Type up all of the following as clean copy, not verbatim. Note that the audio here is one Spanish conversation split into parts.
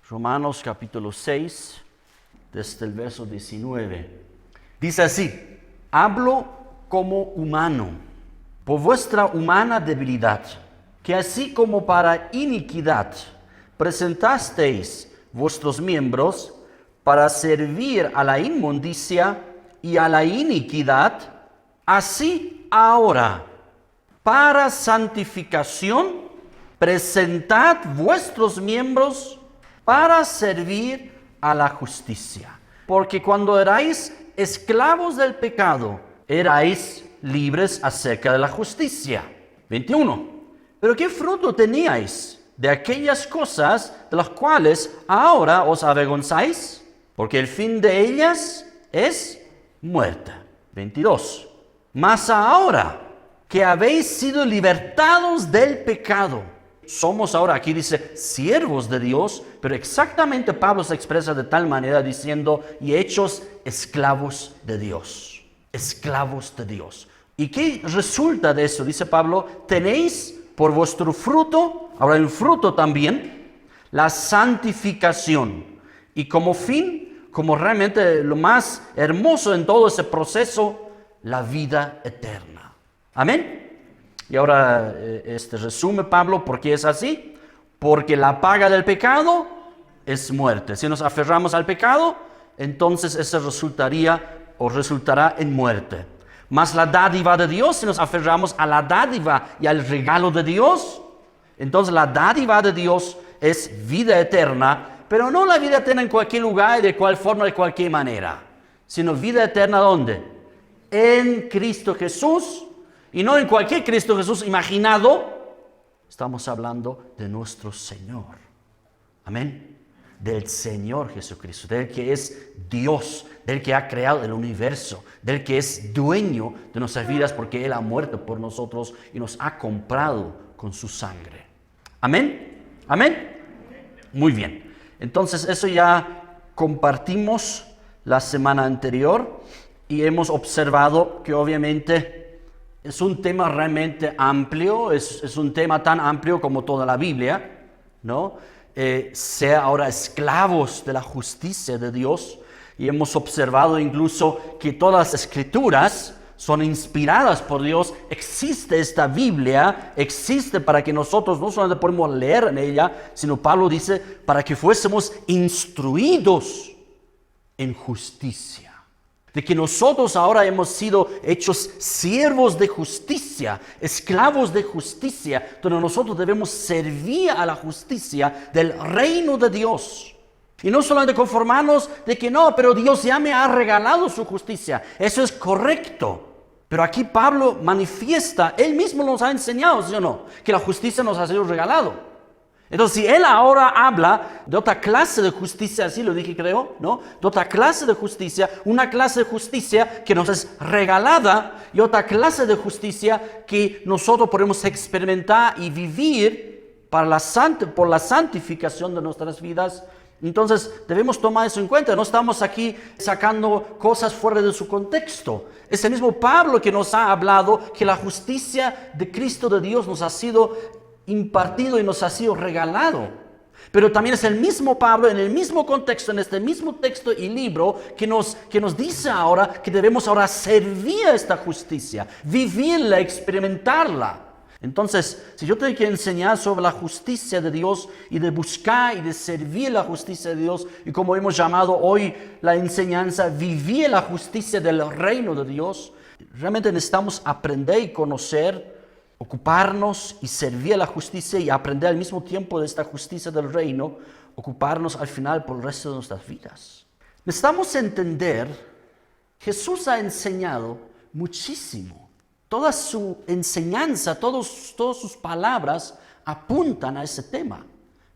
Romanos capítulo 6, desde el verso 19. Dice así: hablo como humano, por vuestra humana debilidad, que así como para iniquidad presentasteis vuestros miembros para servir a la inmundicia y a la iniquidad, así ahora, para santificación, presentad vuestros miembros para servir a la justicia. Porque cuando erais esclavos del pecado, erais libres acerca de la justicia. 21. Pero ¿qué fruto teníais de aquellas cosas de las cuales ahora os avergonzáis? Porque el fin de ellas es muerte. 22. Mas ahora que habéis sido libertados del pecado, somos ahora, aquí dice, siervos de Dios, pero exactamente Pablo se expresa de tal manera diciendo, y hechos esclavos de Dios. Esclavos de Dios. ¿Y qué resulta de eso? Dice Pablo, tenéis por vuestro fruto, ahora el fruto también, la santificación. Y como fin, como realmente lo más hermoso en todo ese proceso, la vida eterna. Amén. Y ahora resume Pablo por qué es así. Porque la paga del pecado es muerte. Si nos aferramos al pecado, entonces eso resultará en muerte. Mas la dádiva de Dios, si nos aferramos a la dádiva y al regalo de Dios, entonces la dádiva de Dios es vida eterna, pero no la vida eterna en cualquier lugar, de cual forma, de cualquier manera, sino vida eterna ¿dónde? En Cristo Jesús. Y no en cualquier Cristo Jesús imaginado, estamos hablando de nuestro Señor. Amén. Del Señor Jesucristo, del que es Dios, del que ha creado el universo, del que es dueño de nuestras vidas porque Él ha muerto por nosotros y nos ha comprado con su sangre. Amén. Amén. Muy bien. Entonces eso ya compartimos la semana anterior y hemos observado que obviamente es un tema realmente amplio, es un tema tan amplio como toda la Biblia, ¿no? Sea ahora esclavos de la justicia de Dios, y hemos observado incluso que todas las escrituras son inspiradas por Dios. Existe esta Biblia, existe para que nosotros no solamente podemos leer en ella, sino Pablo dice, para que fuésemos instruidos en justicia. De que nosotros ahora hemos sido hechos siervos de justicia, esclavos de justicia, donde nosotros debemos servir a la justicia del reino de Dios. Y no solamente conformarnos de que no, pero Dios ya me ha regalado su justicia. Eso es correcto. Pero aquí Pablo manifiesta, él mismo nos ha enseñado, ¿sí o no? Que la justicia nos ha sido regalado. Entonces, si él ahora habla de otra clase de justicia, así lo dije creo, ¿no? De otra clase de justicia, una clase de justicia que nos es regalada y otra clase de justicia que nosotros podemos experimentar y vivir por la santificación de nuestras vidas. Entonces, debemos tomar eso en cuenta. No estamos aquí sacando cosas fuera de su contexto. Es el mismo Pablo que nos ha hablado que la justicia de Cristo de Dios nos ha sido impartido y nos ha sido regalado. Pero también es el mismo Pablo en el mismo contexto, en este mismo texto y libro que nos dice ahora que debemos ahora servir a esta justicia, vivirla, experimentarla. Entonces, si yo tengo que enseñar sobre la justicia de Dios y de buscar y de servir la justicia de Dios, y como hemos llamado hoy la enseñanza, vivir la justicia del reino de Dios, realmente necesitamos aprender y conocer, ocuparnos y servir a la justicia y aprender al mismo tiempo de esta justicia del reino, ocuparnos al final por el resto de nuestras vidas. Necesitamos entender, Jesús ha enseñado muchísimo. Toda su enseñanza, todas sus palabras apuntan a ese tema.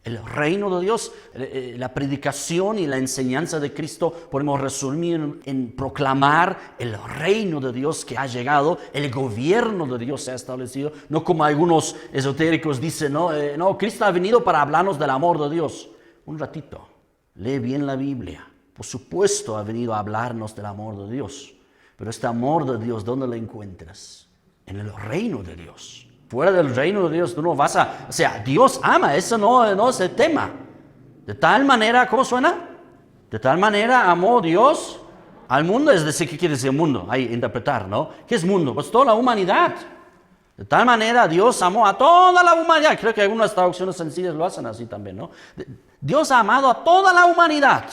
El reino de Dios, la predicación y la enseñanza de Cristo podemos resumir en proclamar el reino de Dios que ha llegado, el gobierno de Dios se ha establecido, no como algunos esotéricos dicen, no, Cristo ha venido para hablarnos del amor de Dios. Un ratito, lee bien la Biblia. Por supuesto ha venido a hablarnos del amor de Dios, pero este amor de Dios, ¿dónde lo encuentras? En el reino de Dios. Fuera del reino de Dios tú no vas a... O sea, Dios ama, eso no es el tema. De tal manera, ¿cómo suena? De tal manera amó Dios al mundo. Es decir, ¿qué quiere decir mundo? Ahí interpretar, ¿no? ¿Qué es mundo? Pues toda la humanidad. De tal manera Dios amó a toda la humanidad. Creo que algunas traducciones sencillas lo hacen así también, ¿no? Dios ha amado a toda la humanidad,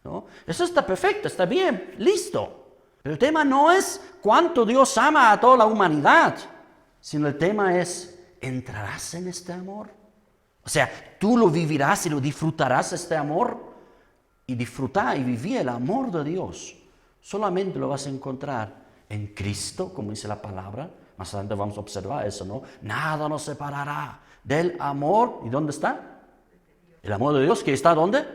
¿no? Eso está perfecto, está bien, listo. Pero el tema no es cuánto Dios ama a toda la humanidad, sino el tema es, ¿entrarás en este amor? O sea, tú lo vivirás y lo disfrutarás este amor. Y disfrutar y vivir el amor de Dios solamente lo vas a encontrar en Cristo, como dice la palabra. Más adelante vamos a observar eso, ¿no? Nada nos separará del amor. ¿Y dónde está? El amor de Dios, ¿que está dónde?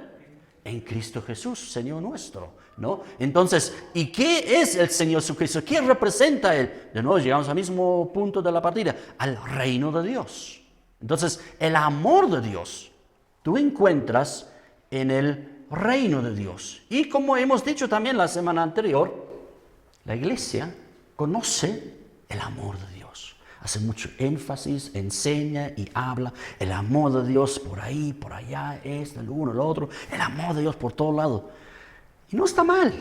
En Cristo Jesús, Señor nuestro, ¿no? Entonces, ¿y qué es el Señor Jesucristo? ¿Qué representa Él? De nuevo, llegamos al mismo punto de la partida, al reino de Dios. Entonces, el amor de Dios, tú encuentras en el reino de Dios. Y como hemos dicho también la semana anterior, la iglesia conoce el amor de Dios. Hace mucho énfasis, enseña y habla el amor de Dios por ahí, por allá, el uno, el otro, el amor de Dios por todo lado. Y no está mal.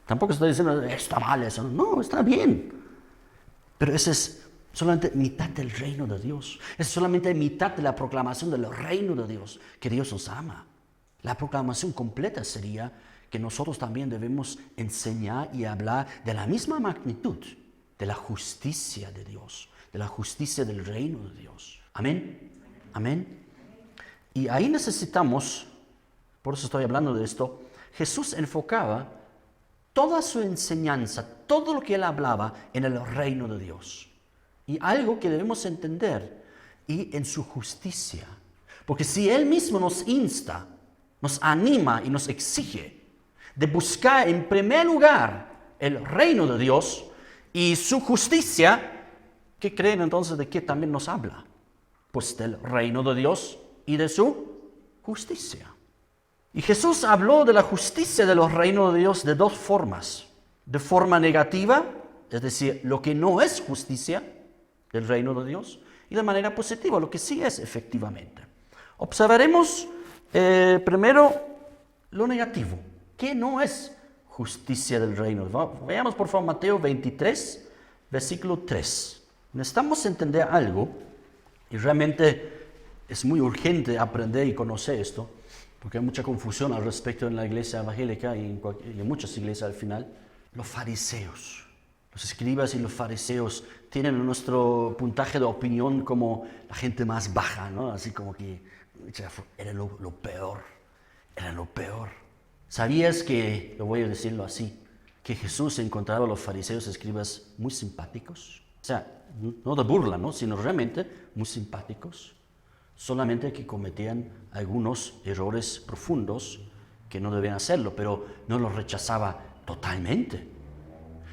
Tampoco estoy diciendo, está mal eso. No, está bien. Pero ese es solamente mitad del reino de Dios. Es solamente mitad de la proclamación del reino de Dios, que Dios nos ama. La proclamación completa sería que nosotros también debemos enseñar y hablar de la misma magnitud de la justicia de Dios, de la justicia del reino de Dios. Amén. Amén. Y ahí necesitamos, por eso estoy hablando de esto, Jesús enfocaba toda su enseñanza, todo lo que él hablaba en el reino de Dios. Y algo que debemos entender, y en su justicia. Porque si él mismo nos insta, nos anima y nos exige de buscar en primer lugar el reino de Dios y su justicia, ¿qué creen entonces de qué también nos habla? Pues del reino de Dios y de su justicia. Y Jesús habló de la justicia de los reinos de Dios de dos formas. De forma negativa, es decir, lo que no es justicia del reino de Dios, y de manera positiva, lo que sí es efectivamente. Observaremos primero lo negativo. ¿Qué no es justicia del reino? Veamos por favor Mateo 23, versículo 3. Necesitamos entender algo, y realmente es muy urgente aprender y conocer esto, porque hay mucha confusión al respecto en la iglesia evangélica y en muchas iglesias al final. Los fariseos, los escribas y los fariseos tienen nuestro puntaje de opinión como la gente más baja, ¿no? Así como que era lo peor, era lo peor. ¿Sabías que, lo voy a decirlo así, que Jesús encontraba a los fariseos y escribas muy simpáticos? O sea, no de burla, ¿no? Sino realmente muy simpáticos. Solamente que cometían algunos errores profundos que no debían hacerlo, pero no los rechazaba totalmente.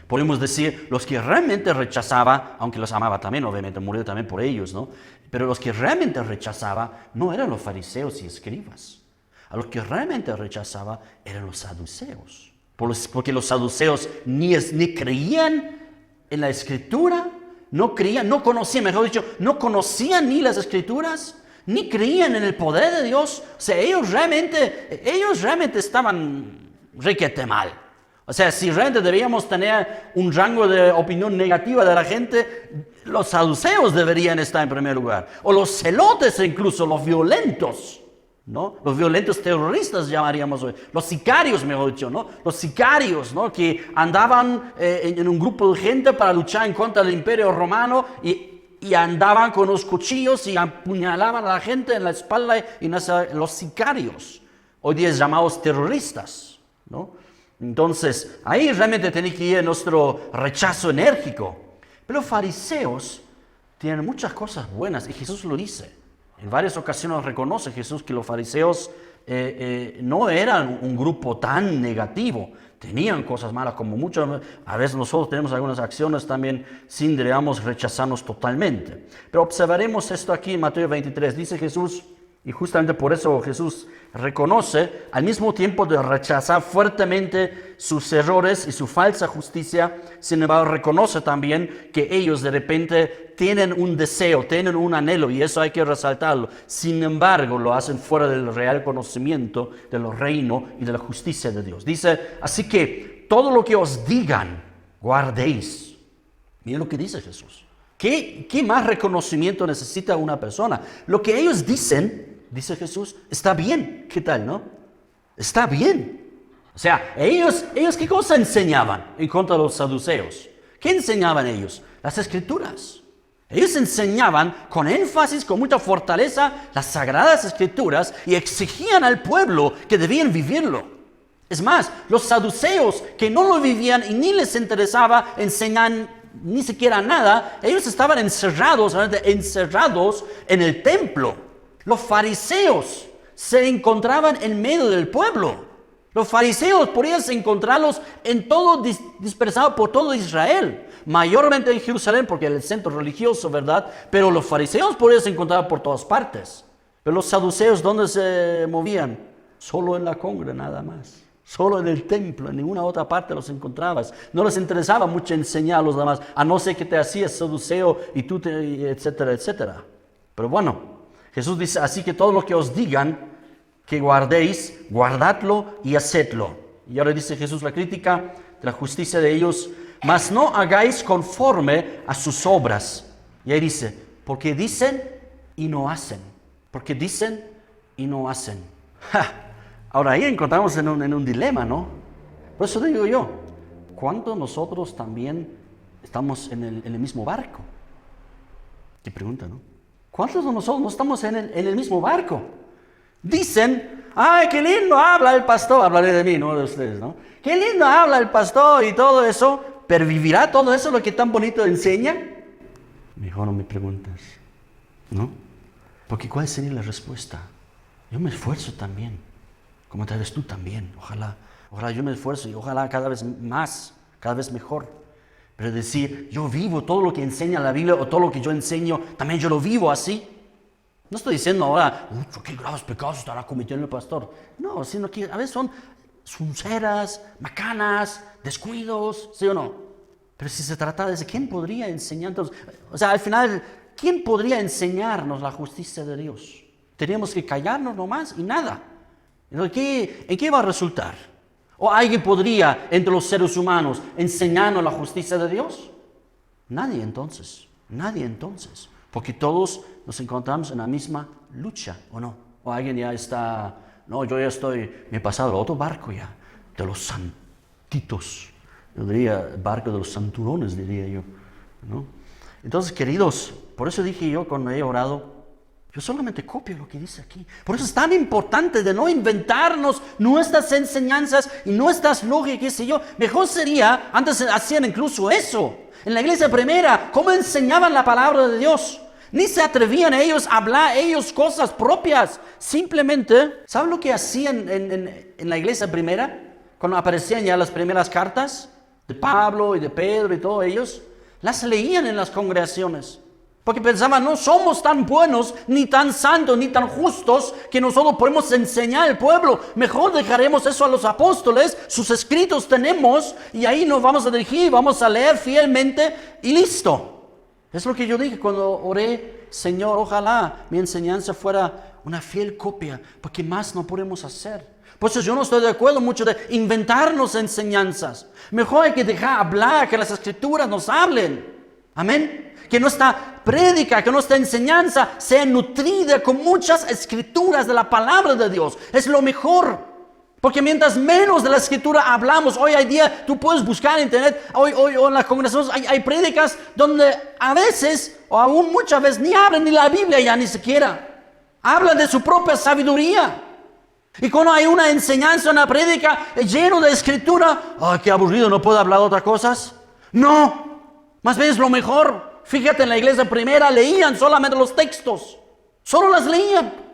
Podemos decir, los que realmente rechazaba, aunque los amaba también, obviamente murió también por ellos, ¿no? Pero los que realmente rechazaba no eran los fariseos y escribas. A los que realmente rechazaba eran los saduceos. Porque los saduceos ni creían en la Escritura, no conocían, mejor dicho, no conocían ni las Escrituras, ni creían en el poder de Dios. O sea, ellos realmente estaban requete mal. O sea, si realmente debíamos tener un rango de opinión negativa de la gente, los saduceos deberían estar en primer lugar. O los celotes incluso, los violentos, ¿no? Los violentos terroristas llamaríamos hoy. Los sicarios, mejor dicho, ¿no? Los sicarios, ¿no? Que andaban en un grupo de gente para luchar en contra del Imperio Romano y andaban con los cuchillos y apuñalaban a la gente en la espalda y los sicarios, hoy día llamados terroristas, ¿no? Entonces, ahí realmente tiene que ir nuestro rechazo enérgico. Pero los fariseos tienen muchas cosas buenas y Jesús lo dice. En varias ocasiones reconoce Jesús que los fariseos no eran un grupo tan negativo. Tenían cosas malas como muchas. A veces nosotros tenemos algunas acciones también sin, digamos, rechazarnos totalmente. Pero observaremos esto aquí en Mateo 23. Dice Jesús, y justamente por eso Jesús reconoce, al mismo tiempo de rechazar fuertemente sus errores y su falsa justicia, sin embargo reconoce también que ellos de repente tienen un deseo, tienen un anhelo, y eso hay que resaltarlo. Sin embargo, lo hacen fuera del real conocimiento del reino y de la justicia de Dios. Dice, así que todo lo que os digan, guardéis. Miren lo que dice Jesús. ¿Qué más reconocimiento necesita una persona? Lo que ellos dicen, dice Jesús, está bien. ¿Qué tal, no? Está bien. O sea, ellos ¿qué cosa enseñaban en contra de los saduceos? ¿Qué enseñaban ellos? Las Escrituras. Ellos enseñaban con énfasis, con mucha fortaleza, las Sagradas Escrituras y exigían al pueblo que debían vivirlo. Es más, los saduceos que no lo vivían y ni les interesaba enseñar ni siquiera nada, ellos estaban encerrados en el templo. Los fariseos se encontraban en medio del pueblo. Los fariseos podías encontrarlos en todo, dispersados por todo Israel, mayormente en Jerusalén porque era el centro religioso, ¿verdad? Pero los fariseos podías encontrar por todas partes. Pero los saduceos, ¿dónde se movían? Solo en la congre, nada más. Solo en el templo, en ninguna otra parte los encontrabas. No les interesaba mucho enseñar a los demás, a no ser que te hacías saduceo y tú, etcétera, etcétera. Pero bueno, Jesús dice, así que todo lo que os digan que guardéis, guardadlo y hacedlo. Y ahora dice Jesús la crítica de la justicia de ellos, mas no hagáis conforme a sus obras. Y ahí dice, porque dicen y no hacen. Porque dicen y no hacen. Ahora ahí encontramos en un dilema, ¿no? Por eso digo yo, ¿cuántos nosotros también estamos en el mismo barco? Qué pregunta, ¿no? ¿Cuántos de nosotros no estamos en el mismo barco? Dicen, ¡ay, qué lindo habla el pastor! Hablaré de mí, no de ustedes, ¿no? ¡Qué lindo habla el pastor y todo eso! ¿Pero vivirá todo eso lo que tan bonito enseña? Mejor no me preguntes, ¿no? Porque ¿cuál sería la respuesta? Yo me esfuerzo también, como tal vez tú también. Ojalá yo me esfuerzo y ojalá cada vez más, cada vez mejor. Pero decir, yo vivo todo lo que enseña la Biblia o todo lo que yo enseño, también yo lo vivo así. No estoy diciendo ahora, qué graves pecados estará cometiendo el pastor. No, sino que a veces son sinceras, macanas, descuidos, ¿sí o no? Pero si se trata de quién podría enseñarnos, o sea, al final, ¿quién podría enseñarnos la justicia de Dios? Teníamos que callarnos nomás y nada. Entonces, ¿en qué va a resultar? ¿O alguien podría, entre los seres humanos, enseñarnos la justicia de Dios? Nadie entonces. Porque todos nos encontramos en la misma lucha, ¿o no? O alguien ya está, no, yo ya estoy, me he pasado al otro barco ya, de los santitos. Yo diría, barco de los santurones, diría yo, ¿no? Entonces, queridos, por eso dije yo cuando he orado, yo solamente copio lo que dice aquí. Por eso es tan importante de no inventarnos nuestras enseñanzas y nuestras lógicas, qué sé yo. Mejor sería, antes hacían incluso eso. En la iglesia primera, ¿cómo enseñaban la palabra de Dios? Ni se atrevían ellos a hablar ellos cosas propias. Simplemente, ¿saben lo que hacían en la iglesia primera? Cuando aparecían ya las primeras cartas de Pablo y de Pedro y todos ellos, las leían en las congregaciones. Porque pensaban, no somos tan buenos, ni tan santos, ni tan justos, que nosotros podemos enseñar al pueblo. Mejor dejaremos eso a los apóstoles, sus escritos tenemos, y ahí nos vamos a dirigir, vamos a leer fielmente, y listo. Es lo que yo dije cuando oré, Señor, ojalá mi enseñanza fuera una fiel copia, porque más no podemos hacer. Por eso yo no estoy de acuerdo mucho de inventarnos enseñanzas. Mejor hay que dejar hablar, que las escrituras nos hablen. Amén. Que nuestra prédica, que nuestra enseñanza sea nutrida con muchas escrituras de la palabra de Dios. Es lo mejor. Porque mientras menos de la escritura hablamos, hoy en día tú puedes buscar en internet, hoy en las congregaciones hay prédicas donde a veces, o aún muchas veces, ni hablan ni la Biblia ya ni siquiera. Hablan de su propia sabiduría. Y cuando hay una enseñanza, una prédica lleno de escritura, ¡ay, qué aburrido, no puedo hablar de otras cosas! No, más bien es lo mejor. Fíjate, en la iglesia primera leían solamente los textos. Solo las leían.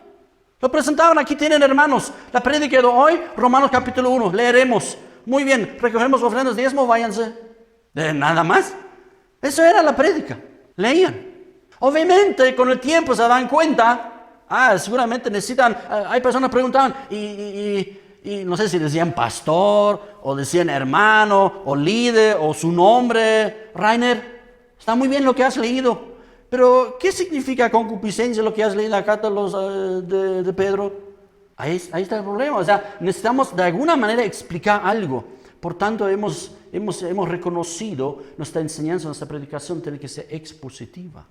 Lo presentaban, aquí tienen hermanos. La prédica de hoy, Romanos capítulo 1, leeremos. Muy bien, recogemos ofrendas, diezmo, váyanse. Nada más. Eso era la prédica. Leían. Obviamente, con el tiempo se dan cuenta. Seguramente necesitan. Hay personas que preguntaban, y no sé si decían pastor, o decían hermano, o líder, o su nombre. Rainer, está muy bien lo que has leído, Pero, ¿qué significa concupiscencia lo que has leído en la carta de Pedro? Ahí está el problema. O sea, necesitamos de alguna manera explicar algo. Por tanto, hemos reconocido nuestra enseñanza, nuestra predicación tiene que ser expositiva.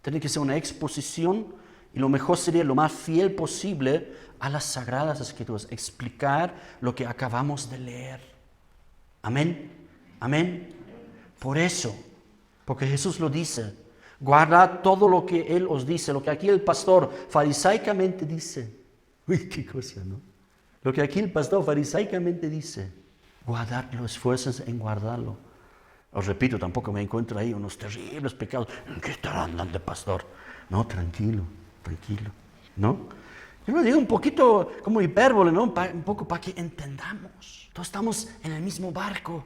Tiene que ser una exposición y lo mejor sería lo más fiel posible a las Sagradas Escrituras. Explicar lo que acabamos de leer. Amén. Amén. Por eso, porque Jesús lo dice. Guardad todo lo que Él os dice, lo que aquí el pastor farisaicamente dice. Uy, qué cosa, ¿no? Lo que aquí el pastor farisaicamente dice. Guardarlo, esfuérzense en guardarlo. Os repito, tampoco me encuentro ahí unos terribles pecados. ¿Qué estará andando, pastor? No, tranquilo, ¿no? Yo lo digo un poquito como hipérbole, ¿no? Un poco para que entendamos. Todos estamos en el mismo barco,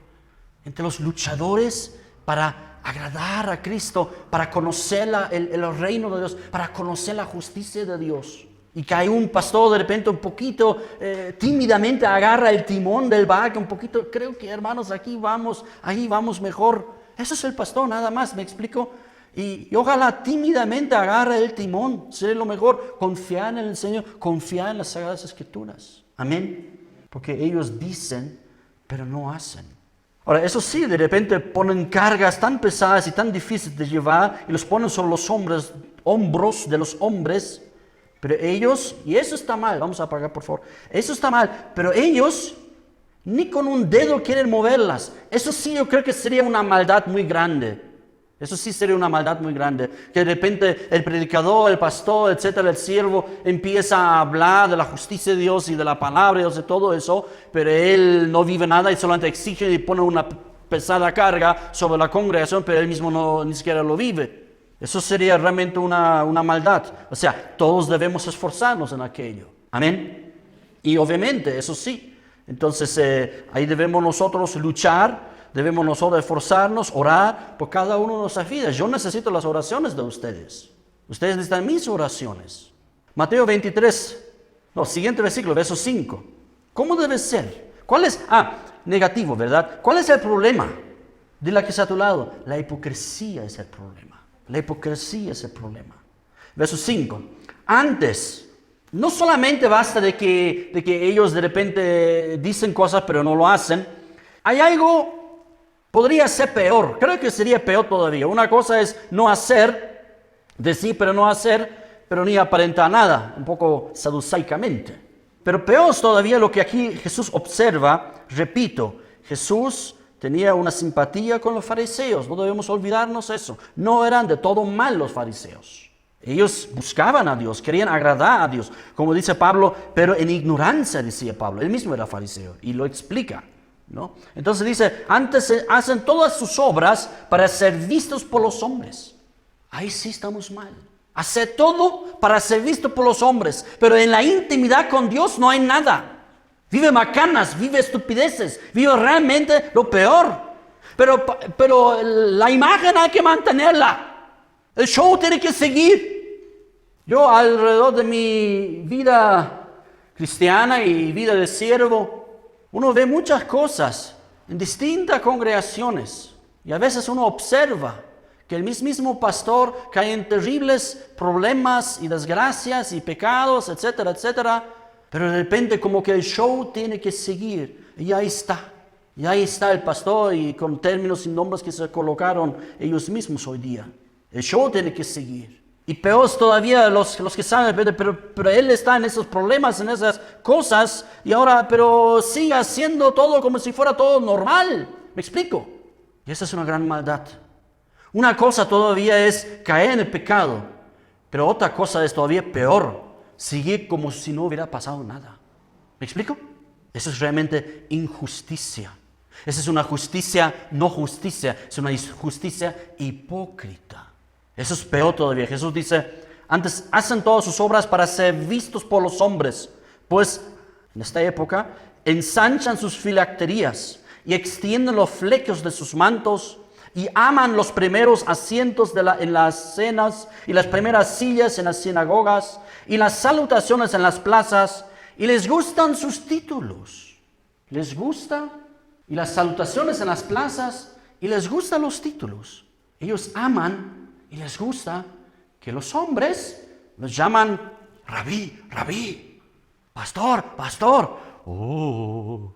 entre los luchadores para agradar a Cristo, para conocer el reino de Dios, para conocer la justicia de Dios. Y que hay un pastor de repente un poquito tímidamente agarra el timón del barco, un poquito, creo que hermanos, ahí vamos mejor. Eso es el pastor, nada más, ¿me explico? Y ojalá tímidamente agarre el timón, sería lo mejor, confiar en el Señor, confiar en las Sagradas Escrituras. Amén. Porque ellos dicen, pero no hacen. Ahora, eso sí, de repente ponen cargas tan pesadas y tan difíciles de llevar y los ponen sobre los hombros de los hombres, pero ellos, y eso está mal, vamos a apagar por favor, eso está mal, pero ellos ni con un dedo quieren moverlas. Eso sí, yo creo que sería una maldad muy grande. Eso sí sería una maldad muy grande. Que de repente el predicador, el pastor, etcétera, el siervo empieza a hablar de la justicia de Dios y de la palabra de Dios y todo eso, pero él no vive nada y solamente exige y pone una pesada carga sobre la congregación, pero él mismo ni siquiera lo vive. Eso sería realmente una maldad. O sea, todos debemos esforzarnos en aquello. Amén. Y obviamente, eso sí. Entonces, ahí debemos nosotros luchar. Debemos nosotros esforzarnos, orar por cada uno de nuestras vidas. Yo necesito las oraciones de ustedes. Ustedes necesitan mis oraciones. Mateo 23, siguiente versículo, verso 5. ¿Cómo debe ser? ¿Cuál es? Negativo, ¿verdad? ¿Cuál es el problema? Dile a que está a tu lado. La hipocresía es el problema. La hipocresía es el problema. Verso 5. Antes, no solamente basta de que ellos de repente dicen cosas pero no lo hacen. Hay algo. Podría ser peor, creo que sería peor todavía. Una cosa es no hacer, decir pero no hacer, pero ni aparentar nada, un poco saduceicamente. Pero peor es todavía lo que aquí Jesús observa. Repito, Jesús tenía una simpatía con los fariseos, no debemos olvidarnos eso. No eran de todo mal los fariseos. Ellos buscaban a Dios, querían agradar a Dios, como dice Pablo, pero en ignorancia, decía Pablo. Él mismo era fariseo y lo explica. ¿No? Entonces dice, antes hacen todas sus obras para ser vistos por los hombres. Ahí sí estamos mal. Hacer todo para ser visto por los hombres, pero en la intimidad con Dios no hay nada. Vive macanas, vive estupideces, vive realmente lo peor. Pero la imagen hay que mantenerla. El show tiene que seguir. Yo alrededor de mi vida cristiana y vida de siervo, uno ve muchas cosas en distintas congregaciones y a veces uno observa que el mismo pastor cae en terribles problemas y desgracias y pecados, etcétera, etcétera, pero de repente como que el show tiene que seguir y ahí está el pastor y con términos y nombres que se colocaron ellos mismos hoy día. El show tiene que seguir. Y peor todavía los que saben, pero él está en esos problemas, en esas cosas, y ahora, pero sigue haciendo todo como si fuera todo normal. ¿Me explico? Y esa es una gran maldad. Una cosa todavía es caer en el pecado, pero otra cosa es todavía peor, seguir como si no hubiera pasado nada. ¿Me explico? Eso es realmente injusticia. Esa es una justicia, no justicia, es una justicia hipócrita. Eso es peor todavía. Jesús dice, antes hacen todas sus obras para ser vistos por los hombres, pues en esta época ensanchan sus filacterías y extienden los flecos de sus mantos y aman los primeros asientos en las cenas y las primeras sillas en las sinagogas y las salutaciones en las plazas y les gustan sus títulos. Les gusta y las salutaciones en las plazas y les gustan los títulos. Ellos aman y les gusta que los hombres los llaman rabí, rabí, pastor, pastor, oh,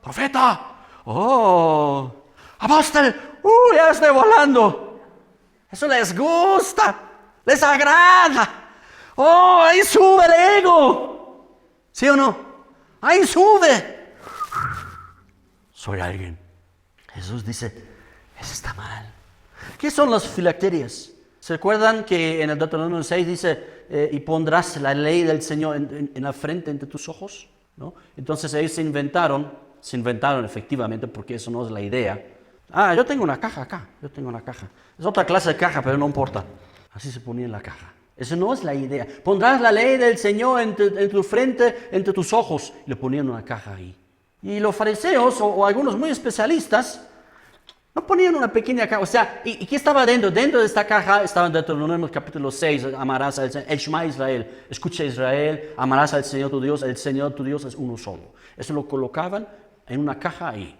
profeta, oh, apóstol, ya estoy volando. Eso les gusta, les agrada. Oh, ahí sube el ego. ¿Sí o no? Ahí sube. Soy alguien. Jesús dice, eso está mal. ¿Qué son las filacterias? ¿Se acuerdan que en el Deuteronomio 6 dice, y pondrás la ley del Señor en la frente entre tus ojos? ¿No? Entonces ellos se inventaron efectivamente, porque eso no es la idea. Yo tengo una caja acá, Es otra clase de caja, pero no importa. Así se ponía en la caja. Eso no es la idea. Pondrás la ley del Señor en tu frente, entre tus ojos. Y le ponían una caja ahí. Y los fariseos, o algunos muy especialistas, no ponían una pequeña caja. O sea, ¿y qué estaba dentro? Dentro de esta caja estaba en Deuteronomio capítulo 6. Amarás al Señor. El Shema Israel. Escucha Israel. Amarás al Señor tu Dios. El Señor tu Dios es uno solo. Eso lo colocaban en una caja ahí.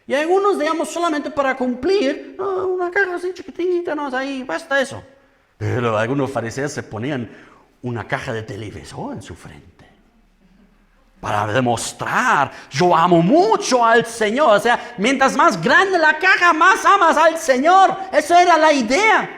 Y algunos, digamos, solamente para cumplir, una caja así chiquitita, no, ahí, basta eso. Pero algunos fariseos se ponían una caja de televisor en su frente para demostrar, yo amo mucho al Señor. O sea, mientras más grande la caja, más amas al Señor. Esa era la idea.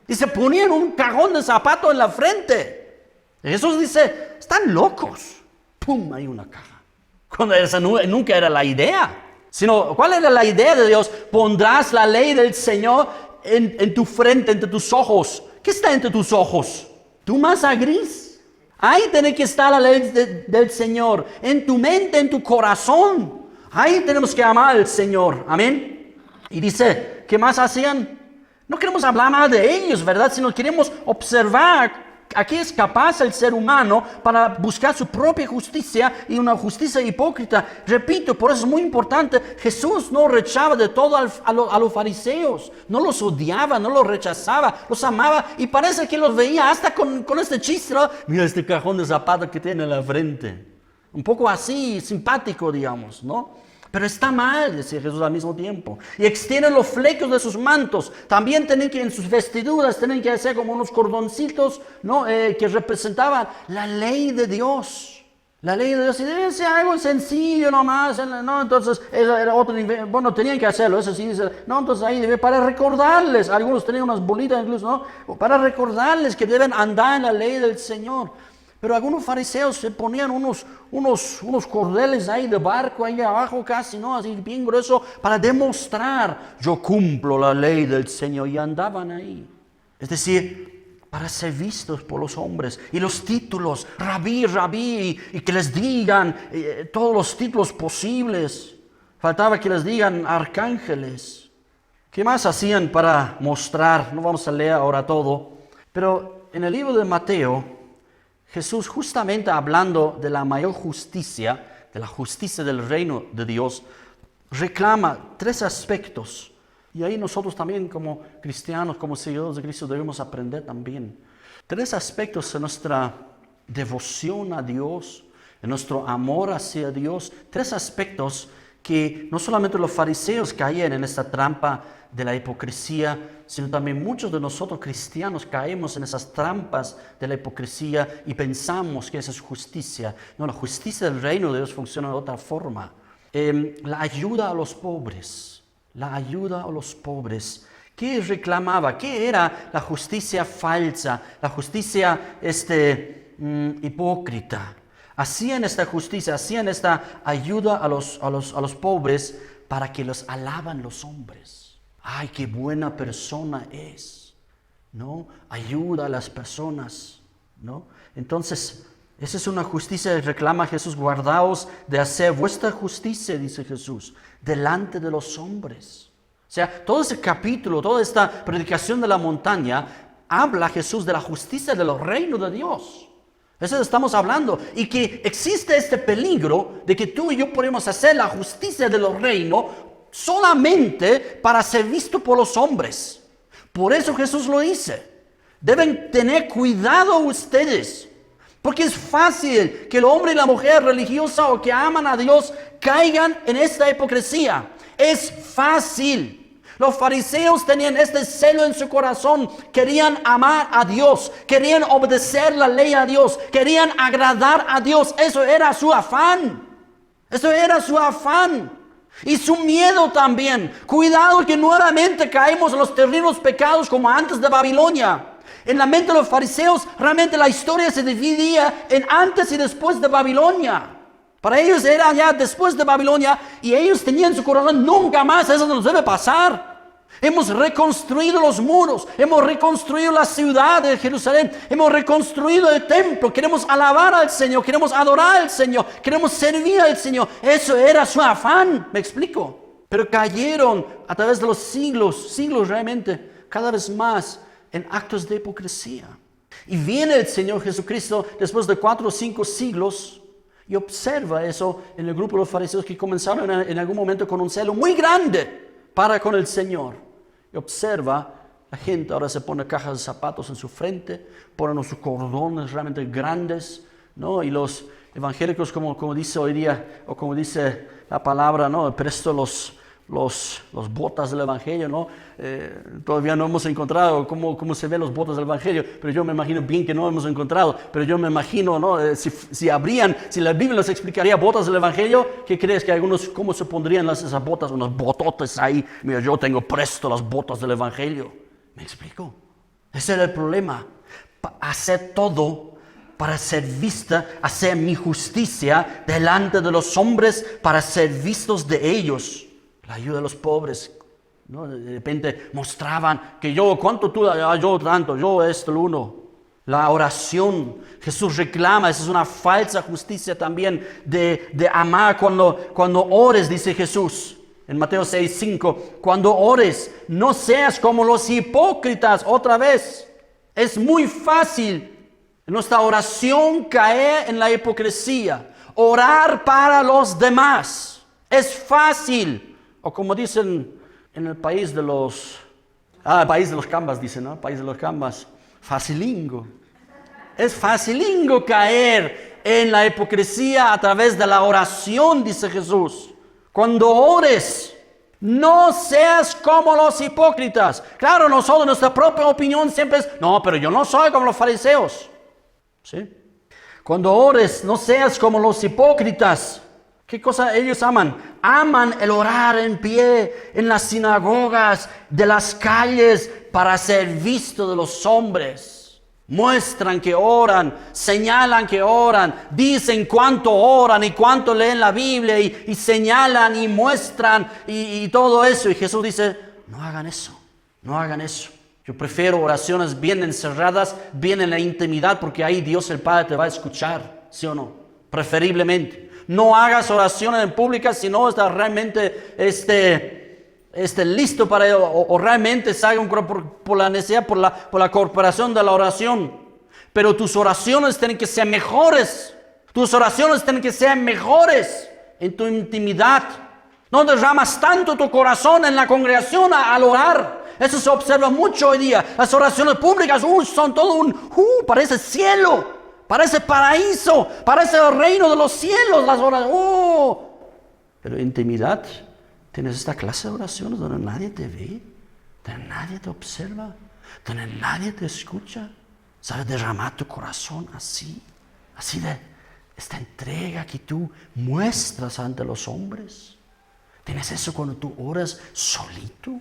Y se ponían un cajón de zapato en la frente. Y Jesús dice, están locos. ¡Pum! Hay una caja. Cuando esa nunca era la idea. Sino, ¿cuál era la idea de Dios? Pondrás la ley del Señor en tu frente, entre tus ojos. ¿Qué está entre tus ojos? ¿Tu masa gris? Ahí tiene que estar la ley del Señor. En tu mente, en tu corazón. Ahí tenemos que amar al Señor. Amén. Y dice, ¿qué más hacían? No queremos hablar más de ellos, ¿verdad? Sino queremos observar a qué es capaz el ser humano para buscar su propia justicia, y una justicia hipócrita. Repito, por eso es muy importante, Jesús no rechazaba de todo a los fariseos, no los odiaba, no los rechazaba, los amaba, y parece que los veía hasta con este chiste, ¿no? Mira este cajón de zapatos que tiene en la frente, un poco así, simpático, digamos, ¿no? Pero está mal, decía Jesús al mismo tiempo. Y extienden los flecos de sus mantos. También tienen que, en sus vestiduras, tienen que hacer como unos cordoncitos, ¿no? Que representaban la ley de Dios. La ley de Dios. Y debe ser algo sencillo nomás, ¿no? Entonces, eso era otro nivel. Bueno, tenían que hacerlo, eso sí. No, entonces ahí debe, para recordarles. Algunos tenían unas bolitas incluso, ¿no? Para recordarles que deben andar en la ley del Señor. Pero algunos fariseos se ponían unos cordeles ahí de barco, ahí abajo casi, ¿no? Así bien grueso, para demostrar, yo cumplo la ley del Señor, y andaban ahí. Es decir, para ser vistos por los hombres. Y los títulos, rabí, rabí, y que les digan todos los títulos posibles. Faltaba que les digan arcángeles. ¿Qué más hacían para mostrar? No vamos a leer ahora todo, pero en el libro de Mateo, Jesús, justamente hablando de la mayor justicia, de la justicia del reino de Dios, reclama 3 aspectos. Y ahí nosotros también, como cristianos, como seguidores de Cristo, debemos aprender también. 3 aspectos de nuestra devoción a Dios, de nuestro amor hacia Dios. 3 aspectos que no solamente los fariseos caían en esta trampa de la hipocresía, sino también muchos de nosotros cristianos caemos en esas trampas de la hipocresía y pensamos que esa es justicia. No, la justicia del reino de Dios funciona de otra forma. La ayuda a los pobres. La ayuda a los pobres. ¿Qué reclamaba? ¿Qué era la justicia falsa? La justicia hipócrita. Hacían esta justicia, hacían esta ayuda a los pobres para que los alaban los hombres. ¡Ay, qué buena persona es! ¿No? Ayuda a las personas, ¿no? Entonces, esa es una justicia que reclama Jesús. Guardaos de hacer vuestra justicia, dice Jesús, delante de los hombres. O sea, todo ese capítulo, toda esta predicación de la montaña, habla Jesús de la justicia de los reinos de Dios. Eso estamos hablando. Y que existe este peligro de que tú y yo podemos hacer la justicia de los reinos solamente para ser visto por los hombres. Por eso Jesús lo dice. Deben tener cuidado ustedes. Porque es fácil que el hombre y la mujer religiosa o que aman a Dios caigan en esta hipocresía. Es fácil. Los fariseos tenían este celo en su corazón. Querían amar a Dios. Querían obedecer la ley a Dios. Querían agradar a Dios. Eso era su afán. Eso era su afán. Y su miedo también. Cuidado que nuevamente caemos en los terribles pecados como antes de Babilonia. En la mente de los fariseos, realmente la historia se dividía en antes y después de Babilonia. Para ellos era ya después de Babilonia y ellos tenían en su corazón, nunca más eso nos debe pasar. Hemos reconstruido los muros, hemos reconstruido la ciudad de Jerusalén, hemos reconstruido el templo, queremos alabar al Señor, queremos adorar al Señor, queremos servir al Señor. Eso era su afán, ¿me explico? Pero cayeron a través de los siglos realmente, cada vez más en actos de hipocresía. Y viene el Señor Jesucristo después de 4 o 5 siglos y observa eso en el grupo de los fariseos que comenzaron en algún momento con un celo muy grande para con el Señor. Y observa, la gente ahora se pone cajas de zapatos en su frente, ponen sus cordones realmente grandes, ¿no? Y los evangélicos, como dice hoy día, o como dice la palabra, ¿no? Presto los botas del Evangelio, ¿no? Todavía no hemos encontrado cómo se ven los botas del Evangelio, pero yo me imagino bien que no hemos encontrado, pero yo me imagino, ¿no? Si la Biblia nos explicaría botas del Evangelio, ¿qué crees que algunos, cómo se pondrían esas botas, unos bototes ahí? Mira, yo tengo presto las botas del Evangelio. ¿Me explico? Ese era el problema. Hacer todo para ser vista, hacer mi justicia delante de los hombres, para ser vistos de ellos. La ayuda de los pobres, ¿no? De repente mostraban que yo, ¿cuánto tú? Yo tanto, yo esto, lo uno. La oración, Jesús reclama, esa es una falsa justicia también de amar cuando ores, dice Jesús. En Mateo 6:5, cuando ores, no seas como los hipócritas, otra vez. Es muy fácil en nuestra oración caer en la hipocresía, orar para los demás. Es fácil. O como dicen en el país de los cambas, dicen, ¿no? País de los cambas, facilingo. Es facilingo caer en la hipocresía a través de la oración, dice Jesús. Cuando ores, no seas como los hipócritas. Claro, nosotros, nuestra propia opinión siempre es, no, pero yo no soy como los fariseos. ¿Sí? Cuando ores, no seas como los hipócritas. ¿Qué cosa ellos aman? Aman el orar en pie en las sinagogas de las calles para ser visto de los hombres. Muestran que oran, señalan que oran, dicen cuánto oran y cuánto leen la Biblia y señalan y muestran y todo eso. Y Jesús dice, no hagan eso, no hagan eso. Yo prefiero oraciones bien encerradas, bien en la intimidad, porque ahí Dios el Padre te va a escuchar, ¿sí o no? Preferiblemente. No hagas oraciones en pública si no estás realmente listo para ello o realmente salga por la necesidad, por la corporación de la oración. Pero tus oraciones tienen que ser mejores. Tus oraciones tienen que ser mejores en tu intimidad. No derramas tanto tu corazón en la congregación al orar. Eso se observa mucho hoy día. Las oraciones públicas son todo parece cielo. Parece paraíso, parece el reino de los cielos, las oraciones. Pero intimidad, tienes esta clase de oraciones donde nadie te ve, donde nadie te observa, donde nadie te escucha. ¿Sabes derramar tu corazón así de esta entrega que tú muestras ante los hombres? ¿Tienes eso cuando tú oras solito?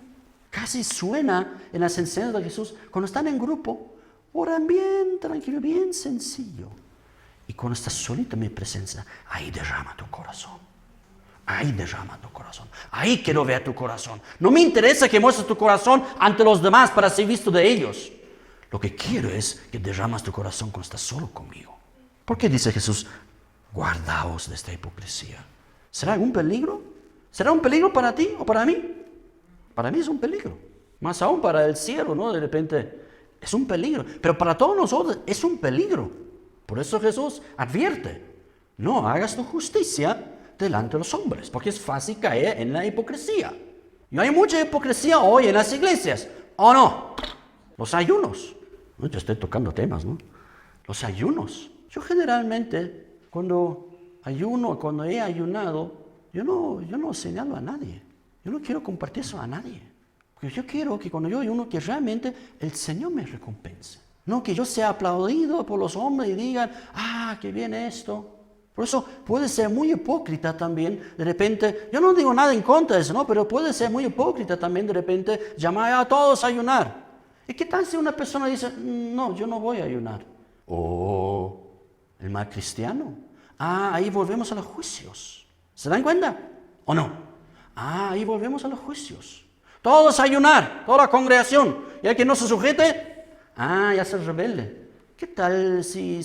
Casi suena en las enseñanzas de Jesús, cuando están en grupo. Oran bien tranquilo, bien sencillo. Y cuando estás solito en mi presencia, ahí derrama tu corazón. Ahí derrama tu corazón. Ahí quiero ver tu corazón. No me interesa que muestres tu corazón ante los demás para ser visto de ellos. Lo que quiero es que derramas tu corazón cuando estás solo conmigo. ¿Por qué dice Jesús, guardaos de esta hipocresía? ¿Será algún peligro? ¿Será un peligro para ti o para mí? Para mí es un peligro. Más aún para el cielo, ¿no? De repente es un peligro. Pero para todos nosotros es un peligro. Por eso Jesús advierte, no hagas tu justicia delante de los hombres, porque es fácil caer en la hipocresía. Y hay mucha hipocresía hoy en las iglesias. ¿O no? Los ayunos. Yo estoy tocando temas, ¿no? Los ayunos. Yo generalmente, cuando he ayunado, yo no señalo a nadie. Yo no quiero compartir eso a nadie. Porque yo quiero que cuando yo ayuno, que realmente el Señor me recompense. No que yo sea aplaudido por los hombres y digan, qué bien esto. Por eso puede ser muy hipócrita también, de repente, yo no digo nada en contra de eso, ¿no? Pero puede ser muy hipócrita también de repente llamar a todos a ayunar. ¿Y qué tal si una persona dice, no, yo no voy a ayunar? El mal cristiano. Ahí volvemos a los juicios. ¿Se dan cuenta? ¿O no? Ahí volvemos a los juicios. Todos a ayunar, toda la congregación. Y el que no se sujete, ya se rebelde. ¿Qué tal si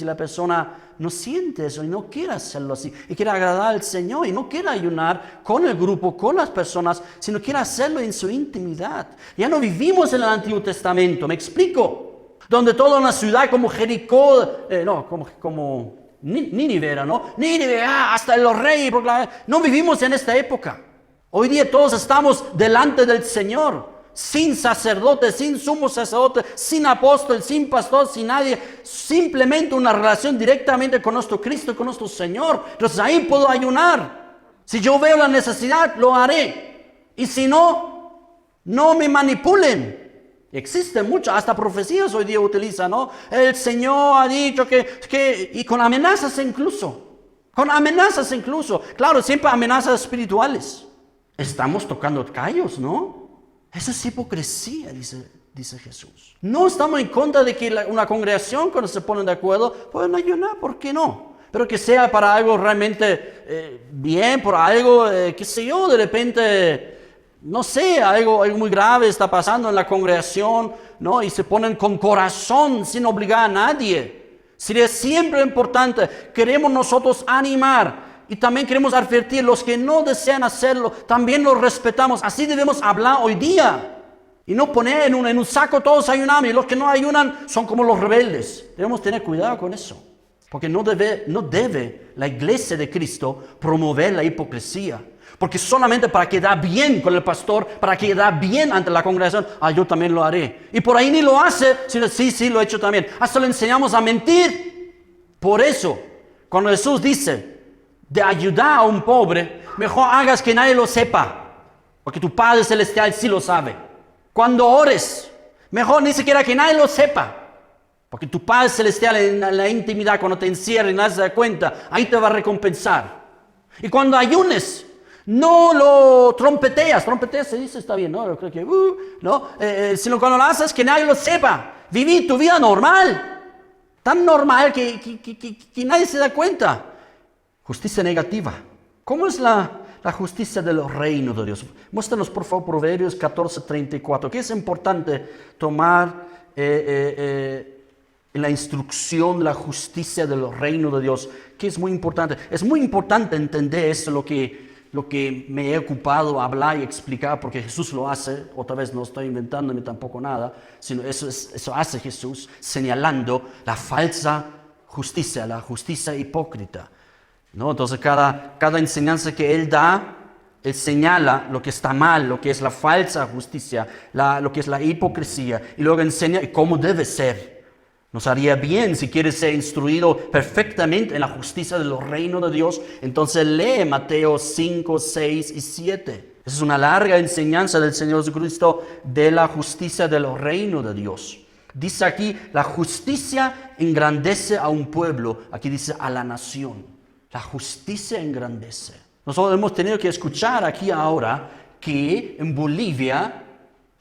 la persona no siente eso y no quiere hacerlo así? Y quiere agradar al Señor y no quiere ayunar con el grupo, con las personas, sino quiere hacerlo en su intimidad. Ya no vivimos en el Antiguo Testamento, ¿me explico? Donde toda una ciudad como Jericó, como Nínive era, ¿no? Nínive, hasta los reyes. No vivimos en esta época. Hoy día todos estamos delante del Señor. Sin sacerdote, sin sumo sacerdote, sin apóstol, sin pastor, sin nadie. Simplemente una relación directamente con nuestro Cristo, con nuestro Señor. Entonces ahí puedo ayunar. Si yo veo la necesidad, lo haré. Y si no, no me manipulen. Existen muchas, hasta profecías hoy día utilizan, ¿no? El Señor ha dicho que y con amenazas incluso. Con amenazas incluso. Claro, siempre amenazas espirituales. Estamos tocando callos, ¿no? Eso es hipocresía, dice Jesús. No estamos en contra de que una congregación, cuando se ponen de acuerdo, pueden ayunar, ¿por qué no? Pero que sea para algo realmente bien, por algo, qué sé yo, de repente, no sé, algo muy grave está pasando en la congregación, ¿no? Y se ponen con corazón, sin obligar a nadie. Sería siempre importante, queremos nosotros animar. Y también queremos advertir, los que no desean hacerlo, también los respetamos. Así debemos hablar hoy día. Y no poner en un saco todos ayunamos y los que no ayunan son como los rebeldes. Debemos tener cuidado con eso. Porque no debe la iglesia de Cristo promover la hipocresía. Porque solamente para quedar bien con el pastor, para quedar bien ante la congregación, yo también lo haré. Y por ahí ni lo hace, sino sí, lo he hecho también. Hasta le enseñamos a mentir. Por eso, cuando Jesús dice de ayudar a un pobre, mejor hagas que nadie lo sepa, porque tu Padre Celestial sí lo sabe. Cuando ores, mejor ni siquiera que nadie lo sepa, porque tu Padre Celestial en la intimidad, cuando te encierra y nadie se da cuenta, ahí te va a recompensar. Y cuando ayunes, no lo trompeteas se dice, está bien, ¿no? Yo creo que, ¿no? Sino cuando lo haces, que nadie lo sepa. Vivir tu vida normal, tan normal que nadie se da cuenta. Justicia negativa. ¿Cómo es la justicia del reino de Dios? Muéstranos por favor Proverbios 14:34. Que es importante tomar la instrucción de la justicia del reino de Dios. Que es muy importante. Es muy importante entender eso, lo que me he ocupado a hablar y explicar, porque Jesús lo hace. Otra vez no estoy inventándome tampoco nada, sino eso hace Jesús, señalando la falsa justicia, la justicia hipócrita. ¿No? Entonces cada enseñanza que Él da, Él señala lo que está mal, lo que es la falsa justicia, lo que es la hipocresía, y luego enseña cómo debe ser. Nos haría bien si quieres ser instruido perfectamente en la justicia del reino de Dios, entonces lee Mateo 5, 6 y 7. Esa es una larga enseñanza del Señor Jesucristo de la justicia del reino de Dios. Dice aquí, la justicia engrandece a un pueblo, aquí dice a la nación. La justicia engrandece. Nosotros hemos tenido que escuchar aquí ahora que en Bolivia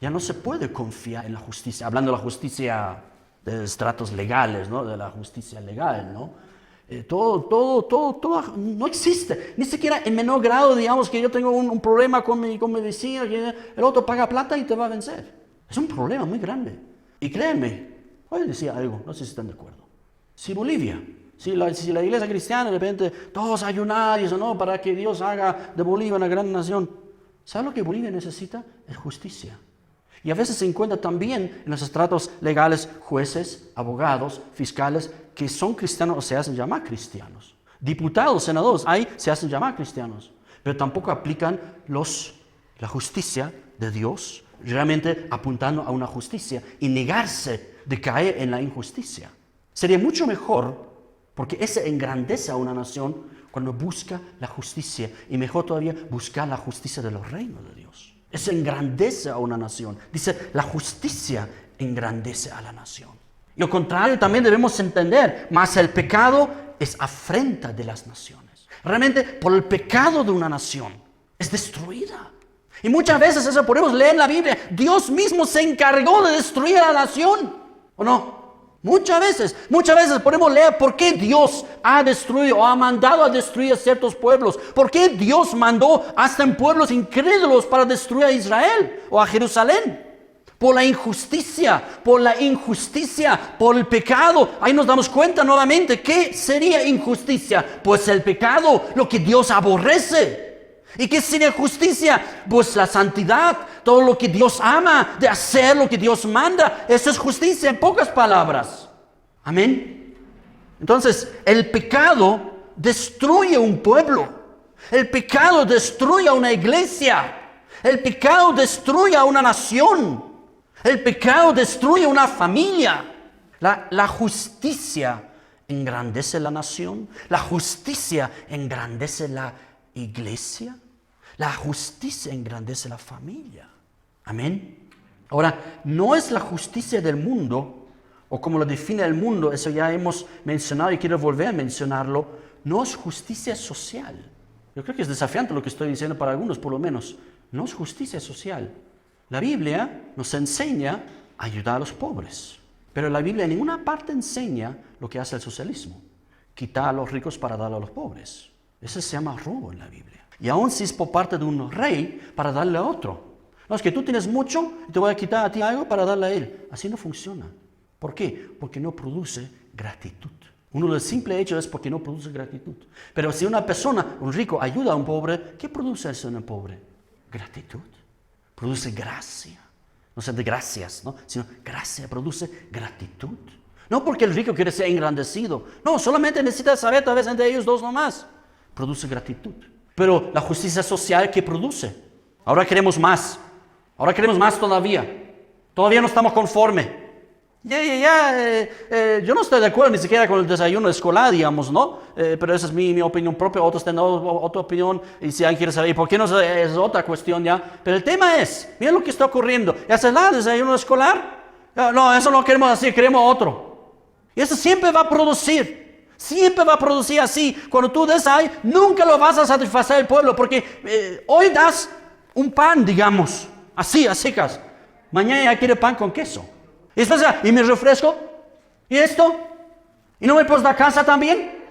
ya no se puede confiar en la justicia, hablando de la justicia de estratos legales, ¿no? De la justicia legal, ¿no? Todo no existe. Ni siquiera en menor grado, digamos, que yo tengo un problema con mi vecino, que el otro paga plata y te va a vencer. Es un problema muy grande. Y créanme, hoy decía algo, no sé si están de acuerdo. Si Bolivia... Si la iglesia cristiana de repente todos ayunar y eso, no, para que Dios haga de Bolivia una gran nación. ¿Sabe lo que Bolivia necesita? Es justicia. Y a veces se encuentra también en los estratos legales jueces, abogados, fiscales que son cristianos o se hacen llamar cristianos. Diputados, senadores, ahí se hacen llamar cristianos. Pero tampoco aplican la justicia de Dios, realmente apuntando a una justicia y negarse de caer en la injusticia. Sería mucho mejor, porque ese engrandece a una nación cuando busca la justicia. Y mejor todavía, buscar la justicia de los reinos de Dios. Eso engrandece a una nación. Dice, la justicia engrandece a la nación. Y al contrario también debemos entender, mas el pecado es afrenta de las naciones. Realmente por el pecado de una nación es destruida. Y muchas veces eso podemos leer en la Biblia. Dios mismo se encargó de destruir a la nación. ¿O no? Muchas veces podemos leer por qué Dios ha destruido o ha mandado a destruir a ciertos pueblos. ¿Por qué Dios mandó hasta en pueblos incrédulos para destruir a Israel o a Jerusalén? Por la injusticia, por el pecado. Ahí nos damos cuenta nuevamente, ¿qué sería injusticia? Pues el pecado, lo que Dios aborrece. ¿Y qué sería justicia? Pues la santidad, todo lo que Dios ama, de hacer lo que Dios manda. Eso es justicia en pocas palabras. Amén. Entonces, el pecado destruye un pueblo. El pecado destruye a una iglesia. El pecado destruye a una nación. El pecado destruye una familia. La justicia engrandece la nación. La justicia engrandece la iglesia. La justicia engrandece la familia. Amén. Ahora, no es la justicia del mundo, o como lo define el mundo, eso ya hemos mencionado y quiero volver a mencionarlo, no es justicia social. Yo creo que es desafiante lo que estoy diciendo para algunos, por lo menos. No es justicia social. La Biblia nos enseña a ayudar a los pobres, pero la Biblia en ninguna parte enseña lo que hace el socialismo. Quitar a los ricos para dar a los pobres. Eso se llama robo en la Biblia. Y aún si es por parte de un rey para darle a otro. No, es que tú tienes mucho y te voy a quitar a ti algo para darle a él. Así no funciona. ¿Por qué? Porque no produce gratitud. Uno del simple hecho es porque no produce gratitud. Pero si una persona, un rico, ayuda a un pobre, ¿qué produce eso en el pobre? Gratitud. Produce gracia. No sé de gracias, ¿no? Sino gracia, produce gratitud. No porque el rico quiere ser engrandecido. No, solamente necesita saber tal vez entre ellos dos nomás. Produce gratitud. Pero la justicia social, ¿qué produce? Ahora queremos más. Ahora queremos más todavía. Todavía no estamos conformes. Yo no estoy de acuerdo ni siquiera con el desayuno escolar, digamos, ¿no? Pero esa es mi opinión propia. Otros tienen otra opinión. Y si alguien quiere saber por qué no es otra cuestión ya. Pero el tema es, mira lo que está ocurriendo. ¿Ya se da el desayuno escolar? No, eso no queremos así, queremos otro. Y eso siempre va a producir. Siempre va a producir así. Cuando tú des ahí, nunca lo vas a satisfacer el pueblo. Porque hoy das un pan, digamos, así, a secas. Mañana ya quiere pan con queso. Y después, ¿y mi refresco? ¿Y esto? ¿Y no me puedes dar casa también?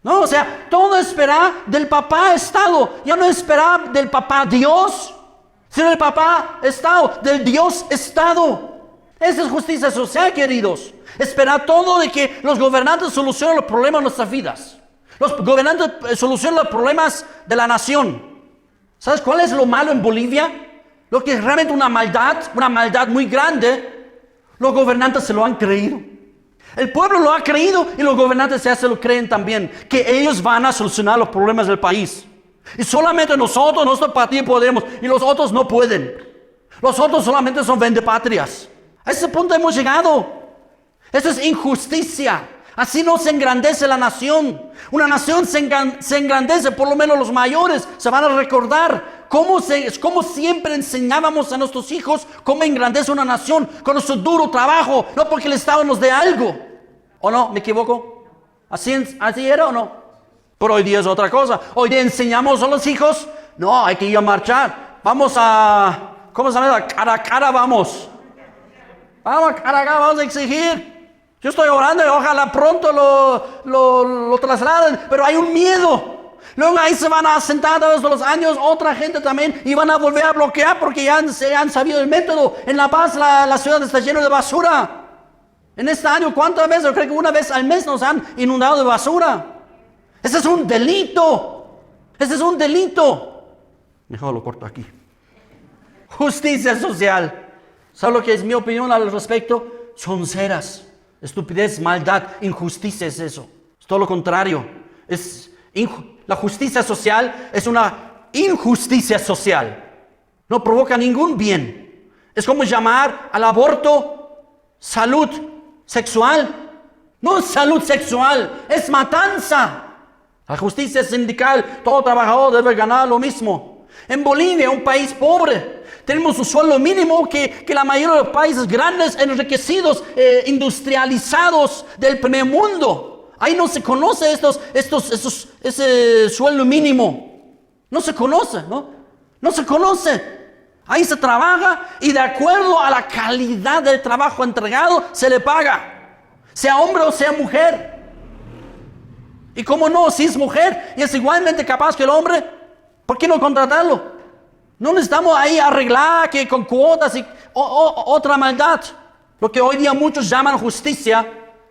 No, o sea, todo espera del papá Estado. Ya no espera del papá Dios, sino del papá Estado, del Dios Estado. Esa es justicia social, queridos. Esperar todo de que los gobernantes solucionen los problemas de nuestras vidas. Los gobernantes solucionan los problemas de la nación. ¿Sabes cuál es lo malo en Bolivia? Lo que es realmente una maldad muy grande. Los gobernantes se lo han creído. El pueblo lo ha creído y los gobernantes ya se lo creen también. Que ellos van a solucionar los problemas del país. Y solamente nosotros, nuestro partido podemos. Y los otros no pueden. Los otros solamente son vendepatrias. A ese punto hemos llegado. Eso es injusticia. Así no se engrandece la nación. Una nación se engrandece, por lo menos los mayores se van a recordar cómo siempre enseñábamos a nuestros hijos cómo engrandece una nación con nuestro duro trabajo, no porque el Estado nos dé algo. ¿O no? ¿Me equivoco? ¿Así era o no? Pero hoy día es otra cosa. Hoy día enseñamos a los hijos, no, hay que ir a marchar. Vamos a, ¿cómo se llama? Cara a cara vamos. Vamos a cara a cara, vamos a exigir. Yo estoy orando y ojalá pronto lo trasladen, pero hay un miedo. Luego ahí se van a sentar todos los años otra gente también y van a volver a bloquear porque ya han sabido el método. En La Paz la ciudad está llena de basura. En este año, ¿cuántas veces? Yo creo que una vez al mes nos han inundado de basura. Ese es un delito. Ese es un delito. Mejor lo corto aquí. Justicia social. ¿Sabes lo que es mi opinión al respecto? Sonceras. Estupidez, maldad, injusticia es eso. Es todo lo contrario. La justicia social es una injusticia social. No provoca ningún bien. Es como llamar al aborto salud sexual. No es salud sexual, es matanza. La justicia sindical, todo trabajador debe ganar lo mismo. En Bolivia, un país pobre, tenemos un sueldo mínimo que la mayoría de los países grandes, enriquecidos, industrializados del primer mundo. Ahí no se conoce ese sueldo mínimo. No se conoce, ¿no? No se conoce. Ahí se trabaja y de acuerdo a la calidad del trabajo entregado se le paga. Sea hombre o sea mujer. Y cómo no, si es mujer y es igualmente capaz que el hombre, ¿por qué no contratarlo? No necesitamos ahí arreglar que con cuotas y otra maldad. Lo que hoy día muchos llaman justicia,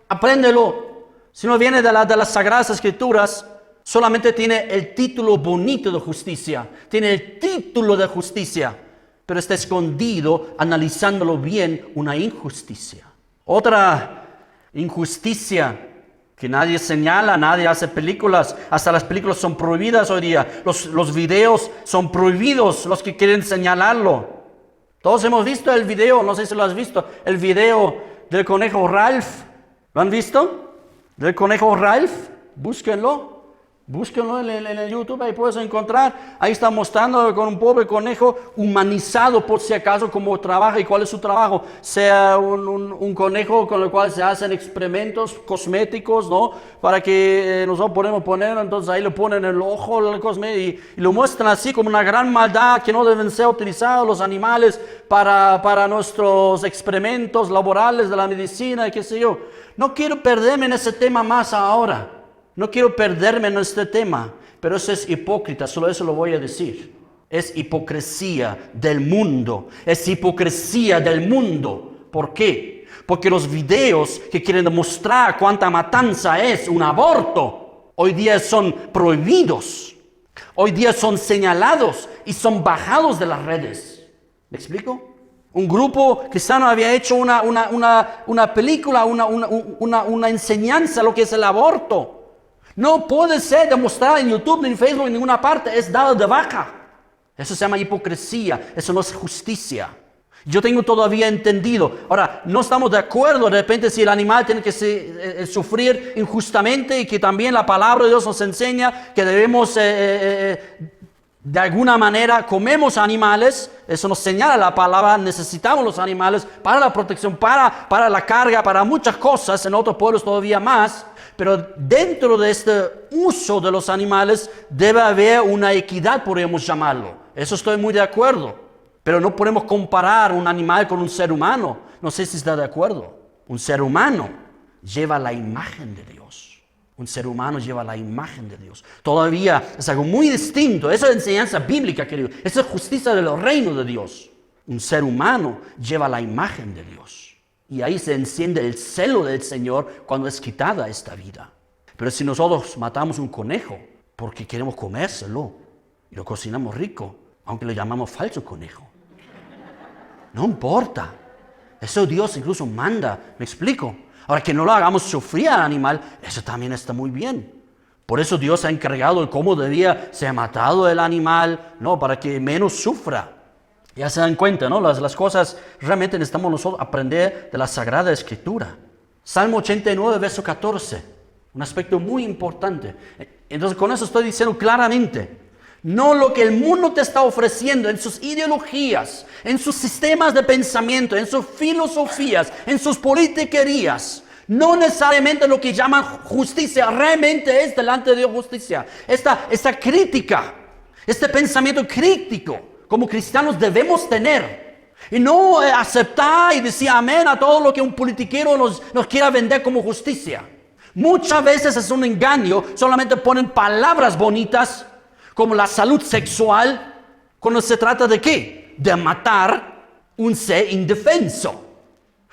apréndelo. Si no viene de las Sagradas Escrituras, solamente tiene el título bonito de justicia. Tiene el título de justicia, pero está escondido, analizándolo bien, una injusticia. Otra injusticia que nadie señala, nadie hace películas, hasta las películas son prohibidas hoy día, los videos son prohibidos, los que quieren señalarlo. Todos hemos visto el video, no sé si lo has visto, el video del conejo Ralph. ¿Lo han visto? Del conejo Ralph, búsquenlo en el YouTube, ahí puedes encontrar. Ahí está mostrando con un pobre conejo humanizado por si acaso cómo trabaja y cuál es su trabajo. Sea un conejo con el cual se hacen experimentos cosméticos, ¿no? Para que nosotros podemos poner, entonces ahí le ponen el ojo, el cosmético y lo muestran así como una gran maldad que no deben ser utilizados los animales para nuestros experimentos laborales de la medicina y qué sé yo. No quiero perderme en ese tema más ahora. No quiero perderme en este tema, pero eso es hipócrita, solo eso lo voy a decir. Es hipocresía del mundo, es hipocresía del mundo. ¿Por qué? Porque los videos que quieren demostrar cuánta matanza es un aborto, hoy día son prohibidos, hoy día son señalados y son bajados de las redes. ¿Me explico? Un grupo cristiano había hecho una película, una enseñanza de lo que es el aborto. No puede ser demostrado en YouTube, ni en Facebook, en ninguna parte. Es dado de baja. Eso se llama hipocresía. Eso no es justicia. Yo tengo todavía entendido. Ahora, no estamos de acuerdo de repente si el animal tiene que sufrir injustamente y que también la palabra de Dios nos enseña que debemos de alguna manera comemos animales. Eso nos señala la palabra. Necesitamos los animales para la protección, para la carga, para muchas cosas. En otros pueblos todavía más. Pero dentro de este uso de los animales debe haber una equidad, podríamos llamarlo. Eso estoy muy de acuerdo. Pero no podemos comparar un animal con un ser humano. No sé si está de acuerdo. Un ser humano lleva la imagen de Dios. Un ser humano lleva la imagen de Dios. Todavía es algo muy distinto. Esa es enseñanza bíblica, querido. Esa es justicia del reino de Dios. Un ser humano lleva la imagen de Dios. Y ahí se enciende el celo del Señor cuando es quitada esta vida. Pero si nosotros matamos un conejo porque queremos comérselo y lo cocinamos rico, aunque lo llamamos falso conejo, no importa. Eso Dios incluso manda. ¿Me explico? Ahora, que no lo hagamos sufrir al animal, eso también está muy bien. Por eso Dios ha encargado de cómo debía ser matado el animal, ¿no? Para que menos sufra. Ya se dan cuenta, ¿no? Las cosas realmente necesitamos nosotros aprender de la Sagrada Escritura. Salmo 89, verso 14. Un aspecto muy importante. Entonces, con eso estoy diciendo claramente. No lo que el mundo te está ofreciendo en sus ideologías, en sus sistemas de pensamiento, en sus filosofías, en sus politiquerías. No necesariamente lo que llaman justicia realmente es delante de Dios justicia. Esta crítica, este pensamiento crítico, como cristianos debemos tener. Y no aceptar y decir amén a todo lo que un politiquero nos quiera vender como justicia. Muchas veces es un engaño. Solamente ponen palabras bonitas como la salud sexual cuando se trata de ¿qué? De matar un ser indefenso.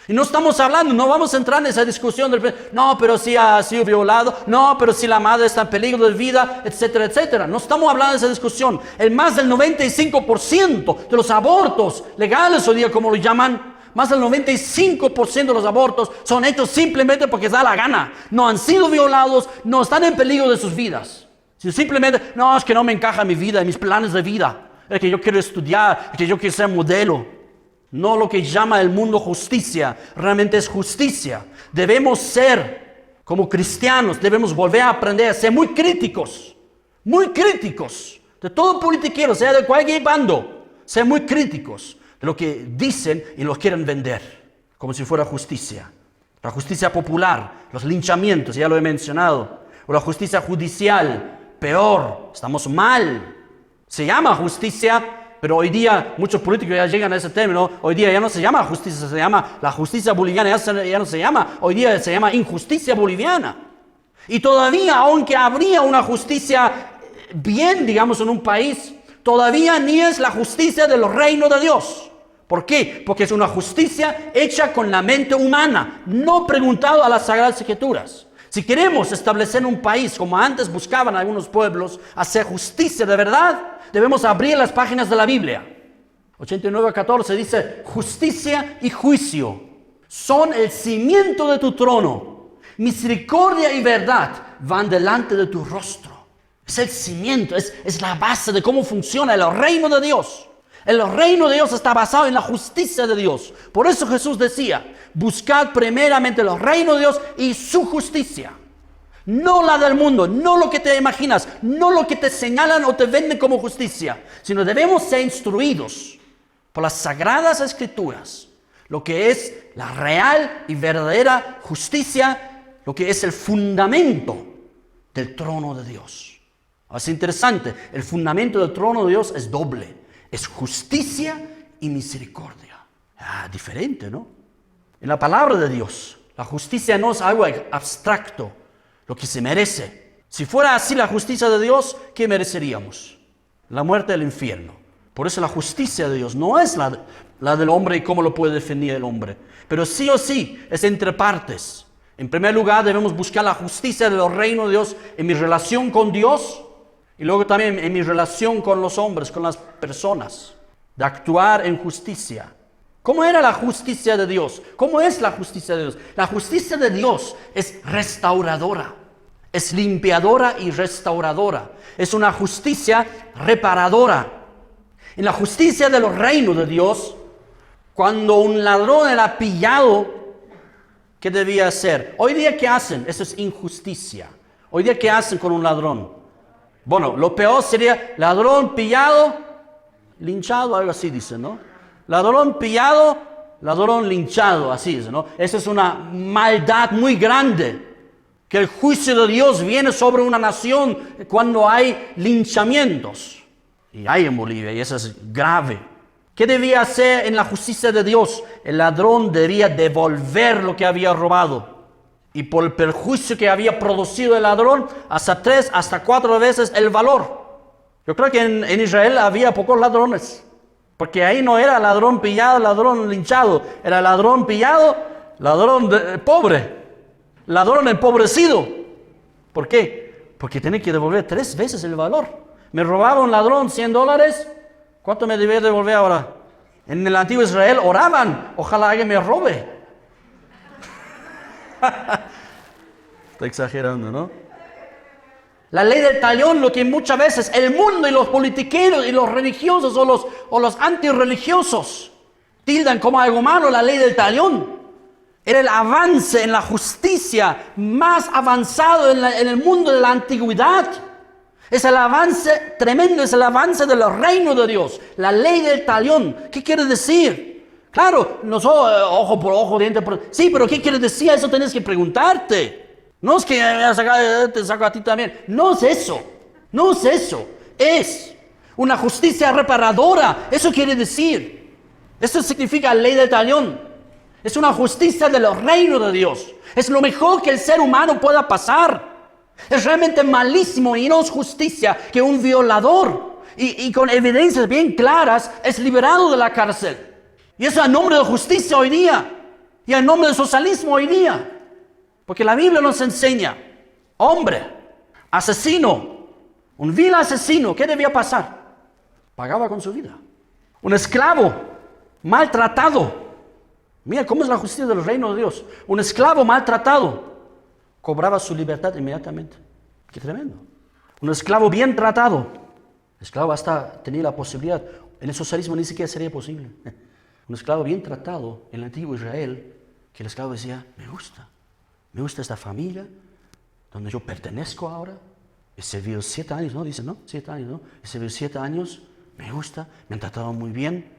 Y no estamos hablando, no vamos a entrar en esa discusión no, pero si ha sido violado, no, pero si la madre está en peligro de vida, etcétera, etcétera. No estamos hablando de esa discusión. El más del 95% de los abortos legales hoy día, como lo llaman, más del 95% de los abortos son hechos simplemente porque da la gana. No han sido violados, no están en peligro de sus vidas. Si simplemente, no, es que no me encaja mi vida, en mis planes de vida. Es que yo quiero estudiar, es que yo quiero ser modelo. No lo que llama el mundo justicia, realmente es justicia. Debemos ser, como cristianos, debemos volver a aprender a ser muy críticos de todo politiquero, sea de cualquier bando, sean muy críticos de lo que dicen y lo quieren vender, como si fuera justicia. La justicia popular, los linchamientos, ya lo he mencionado, o la justicia judicial, peor, estamos mal. Se llama justicia, pero hoy día muchos políticos ya llegan a ese término. Hoy día ya no se llama justicia, se llama la justicia boliviana, ya no se llama, hoy día se llama injusticia boliviana. Y todavía, aunque habría una justicia bien, digamos, en un país, todavía ni es la justicia del reino de Dios. ¿Por qué? Porque es una justicia hecha con la mente humana, no preguntado a las Sagradas Escrituras. Si queremos establecer un país como antes buscaban algunos pueblos, hacer justicia de verdad, debemos abrir las páginas de la Biblia. 89:14 dice, justicia y juicio son el cimiento de tu trono. Misericordia y verdad van delante de tu rostro. Es el cimiento, es la base de cómo funciona el reino de Dios. El reino de Dios está basado en la justicia de Dios. Por eso Jesús decía, buscad primeramente el reino de Dios y su justicia. No la del mundo, no lo que te imaginas, no lo que te señalan o te venden como justicia, sino debemos ser instruidos por las Sagradas Escrituras, lo que es la real y verdadera justicia, lo que es el fundamento del trono de Dios. Es interesante, el fundamento del trono de Dios es doble. Es justicia y misericordia. Diferente, ¿no? En la palabra de Dios, la justicia no es algo abstracto, lo que se merece. Si fuera así la justicia de Dios, ¿qué mereceríamos? La muerte del infierno. Por eso la justicia de Dios no es la del hombre y cómo lo puede definir el hombre. Pero sí o sí es entre partes. En primer lugar debemos buscar la justicia del reino de Dios en mi relación con Dios. Y luego también en mi relación con los hombres, con las personas, de actuar en justicia. ¿Cómo era la justicia de Dios? ¿Cómo es la justicia de Dios? La justicia de Dios es restauradora, es limpiadora y restauradora. Es una justicia reparadora. En la justicia del reino de Dios, cuando un ladrón era pillado, ¿qué debía hacer? Hoy día, ¿qué hacen? Eso es injusticia. Hoy día, ¿qué hacen con un ladrón? Bueno, lo peor sería ladrón pillado, linchado, algo así dice, ¿no? Ladrón pillado, ladrón linchado, así dice, ¿no? Esa es una maldad muy grande, que el juicio de Dios viene sobre una nación cuando hay linchamientos. Y hay en Bolivia, y eso es grave. ¿Qué debía hacer en la justicia de Dios? El ladrón debía devolver lo que había robado. Y por el perjuicio que había producido el ladrón, hasta 3, hasta 4 veces el valor. Yo creo que en Israel había pocos ladrones, porque ahí no era ladrón pillado, ladrón linchado, era ladrón pillado, ladrón pobre, ladrón empobrecido. ¿Por qué? Porque tenía que devolver 3 veces el valor. Me robaba un ladrón $100, ¿cuánto me debía devolver ahora? En el antiguo Israel oraban, ojalá alguien me robe. Está exagerando, ¿no? La ley del talión, lo que muchas veces el mundo y los politiqueros y los religiosos o los antirreligiosos tildan como algo malo, la ley del talión. Era el avance en la justicia más avanzado en el mundo de la antigüedad. Es el avance tremendo, es el avance del reino de Dios. La ley del talión, ¿qué quiere decir? Claro, ojo por ojo, diente por... Sí, pero ¿qué quiere decir? Eso tenés que preguntarte. No es que te saco a ti también. No es eso. No es eso. Es una justicia reparadora. Eso quiere decir. Eso significa ley del talión. Es una justicia del reino de Dios. Es lo mejor que el ser humano pueda pasar. Es realmente malísimo y no es justicia que un violador y con evidencias bien claras es liberado de la cárcel. Y eso en nombre de justicia hoy día. Y en nombre del socialismo hoy día. Porque la Biblia nos enseña. Hombre, asesino, un vil asesino, ¿qué debía pasar? Pagaba con su vida. Un esclavo maltratado. Mira cómo es la justicia del reino de Dios. Un esclavo maltratado cobraba su libertad inmediatamente. Qué tremendo. Un esclavo bien tratado. El esclavo hasta tenía la posibilidad. En el socialismo ni siquiera sería posible. Un esclavo bien tratado en el antiguo Israel, que el esclavo decía, me gusta esta familia, donde yo pertenezco ahora, He servido 7 años, ¿no? Dice, ¿no? 7 años, ¿no? He servido 7 años, me gusta, me han tratado muy bien.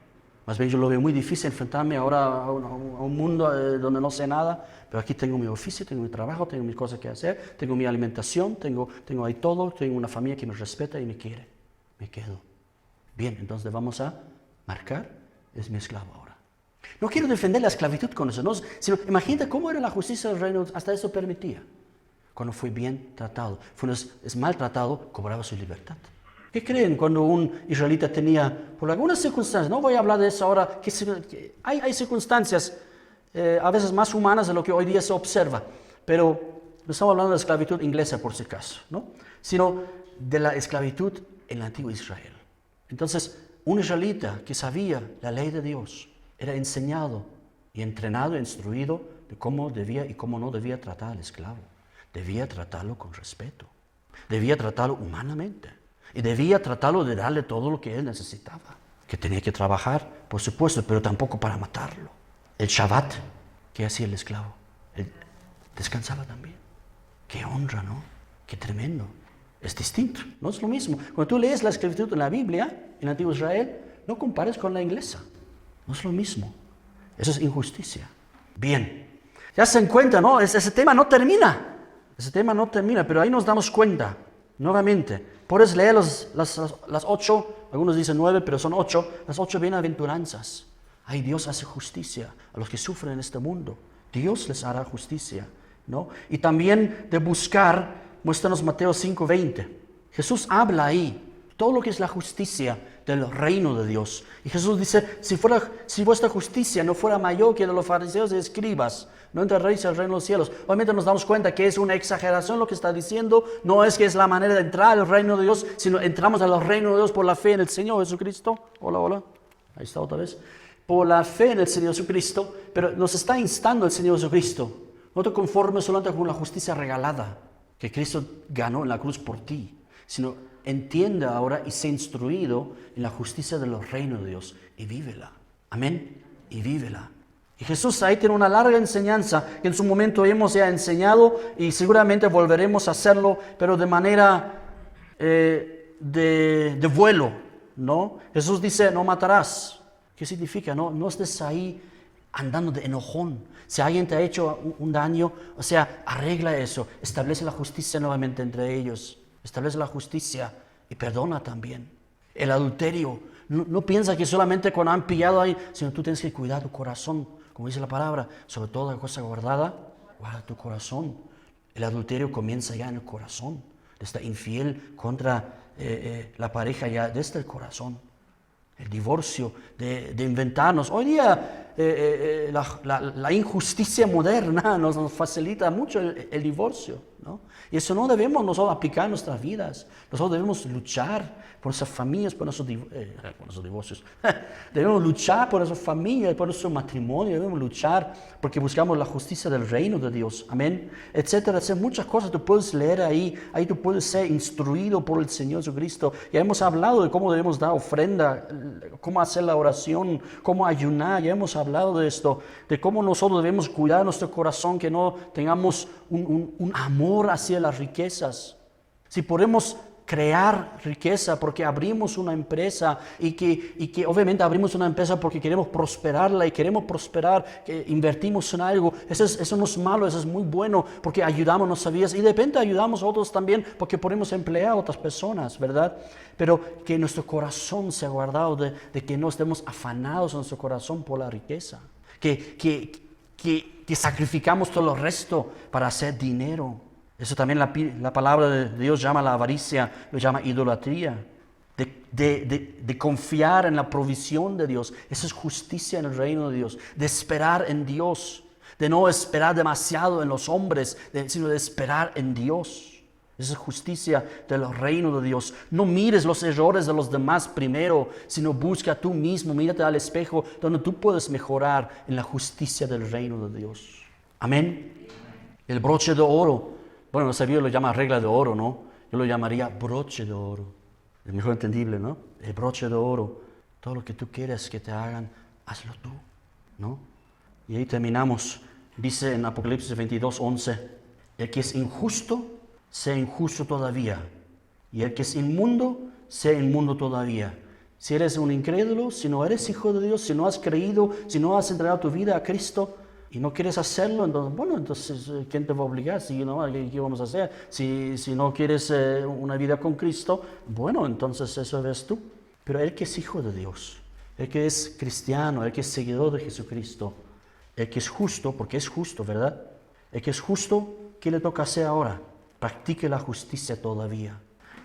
Más bien yo lo veo muy difícil enfrentarme ahora a un mundo donde no sé nada, pero aquí tengo mi oficio, tengo mi trabajo, tengo mis cosas que hacer, tengo mi alimentación, tengo ahí todo, tengo una familia que me respeta y me quiere. Me quedo. Bien, entonces vamos a marcar, es mi esclavo ahora. No quiero defender la esclavitud con eso, no, sino imagínate cómo era la justicia del reino, hasta eso permitía. Cuando fue bien tratado, es maltratado, cobraba su libertad. ¿Qué creen cuando un israelita tenía, por algunas circunstancias, no voy a hablar de eso ahora, que hay circunstancias a veces más humanas de lo que hoy día se observa, pero no estamos hablando de la esclavitud inglesa por si acaso, ¿no? Sino de la esclavitud en el antiguo Israel. Entonces, un israelita que sabía la ley de Dios era enseñado y entrenado, instruido de cómo debía y cómo no debía tratar al esclavo. Debía tratarlo con respeto, debía tratarlo humanamente y debía tratarlo de darle todo lo que él necesitaba. Que tenía que trabajar, por supuesto, pero tampoco para matarlo. El Shabbat, ¿qué hacía el esclavo? Él descansaba también. Qué honra, ¿no? Qué tremendo. Es distinto, no es lo mismo. Cuando tú lees la escritura en la Biblia, en el antiguo Israel, no compares con la inglesa. No es lo mismo. Eso es injusticia. Bien, ya se dan cuenta, ¿no? Ese tema no termina. Ese tema no termina, pero ahí nos damos cuenta, nuevamente. Puedes leer las 8, algunos dicen 9, pero son 8, las 8 bienaventuranzas. Ay, Dios hace justicia a los que sufren en este mundo. Dios les hará justicia, ¿no? Y también de buscar, muéstranos Mateo 5:20. Jesús habla ahí, todo lo que es la justicia del reino de Dios. Y Jesús dice, si vuestra justicia no fuera mayor que de los fariseos y escribas, no entraréis al reino de los cielos. Obviamente nos damos cuenta que es una exageración lo que está diciendo. No es que es la manera de entrar al reino de Dios, sino entramos al reino de Dios por la fe en el Señor Jesucristo. Hola, hola. Ahí está otra vez. Por la fe en el Señor Jesucristo. Pero nos está instando el Señor Jesucristo. No te conformes solamente con la justicia regalada que Cristo ganó en la cruz por ti, sino entienda ahora y sé instruido en la justicia de los reinos de Dios y vívela. Amén. Y vívela. Y Jesús ahí tiene una larga enseñanza que en su momento hemos ya enseñado y seguramente volveremos a hacerlo, pero de manera de vuelo, ¿no? Jesús dice, no matarás. ¿Qué significa? No estés ahí andando de enojón. Si alguien te ha hecho un daño, o sea, arregla eso, establece la justicia nuevamente entre ellos, establece la justicia y perdona también. El adulterio, no piensa que solamente cuando han pillado ahí, sino tú tienes que cuidar tu corazón. Como dice la palabra, sobre toda cosa guardada, guarda tu corazón. El adulterio comienza ya en el corazón. Está infiel contra la pareja ya desde el corazón. El divorcio, de inventarnos. Hoy día la injusticia moderna nos facilita mucho el divorcio, ¿no? Y eso no debemos nosotros aplicar en nuestras vidas. Nosotros debemos luchar por nuestras familias, por nuestros divorcios. Debemos luchar por nuestras familias, por nuestro matrimonio. Debemos luchar porque buscamos la justicia del reino de Dios. Amén. Etcétera, etcétera. Muchas cosas tú puedes leer ahí. Ahí tú puedes ser instruido por el Señor Jesucristo. Ya hemos hablado de cómo debemos dar ofrenda, cómo hacer la oración, cómo ayunar. Ya hemos hablado de esto, de cómo nosotros debemos cuidar nuestro corazón, que no tengamos un amor hacia las riquezas. Si podemos crear riqueza porque abrimos una empresa y que obviamente abrimos una empresa porque queremos prosperarla y queremos prosperar, que invertimos en algo, eso no es malo, eso es muy bueno porque ayudamos a nuestras vidas y de repente ayudamos a otros también porque podemos emplear a otras personas, ¿verdad? Pero que nuestro corazón sea guardado de que no estemos afanados en nuestro corazón por la riqueza, que sacrificamos todo el resto para hacer dinero. Eso también la palabra de Dios llama la avaricia, lo llama idolatría. De confiar en la provisión de Dios. Eso es justicia en el reino de Dios. De esperar en Dios. De no esperar demasiado en los hombres, sino de esperar en Dios. Esa es justicia del reino de Dios. No mires los errores de los demás primero, sino busca tú mismo, mírate al espejo, donde tú puedes mejorar en la justicia del reino de Dios. Amén. El broche de oro. Bueno, los sabios lo llaman regla de oro, ¿no? Yo lo llamaría broche de oro. Es mejor entendible, ¿no? El broche de oro. Todo lo que tú quieres que te hagan, hazlo tú, ¿no? Y ahí terminamos. Dice en Apocalipsis 22:11, el que es injusto, sea injusto todavía. Y el que es inmundo, sea inmundo todavía. Si eres un incrédulo, si no eres hijo de Dios, si no has creído, si no has entregado tu vida a Cristo y no quieres hacerlo, entonces ¿quién te va a obligar? Si no, ¿qué vamos a hacer? Si no quieres una vida con Cristo, bueno, entonces eso eres tú. Pero el que es hijo de Dios, el que es cristiano, el que es seguidor de Jesucristo, el que es justo, porque es justo, ¿verdad? El que es justo, ¿qué le toca hacer ahora? Practique la justicia todavía.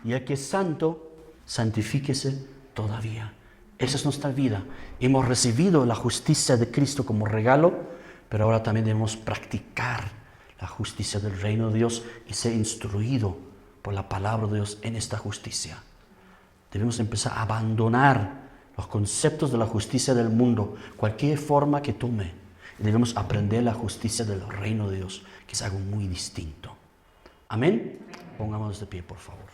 Y el que es santo, santifíquese todavía. Esa es nuestra vida. Hemos recibido la justicia de Cristo como regalo, pero ahora también debemos practicar la justicia del reino de Dios y ser instruido por la palabra de Dios en esta justicia. Debemos empezar a abandonar los conceptos de la justicia del mundo, cualquier forma que tome. Y debemos aprender la justicia del reino de Dios, que es algo muy distinto. Amén. Pongámonos de pie, por favor.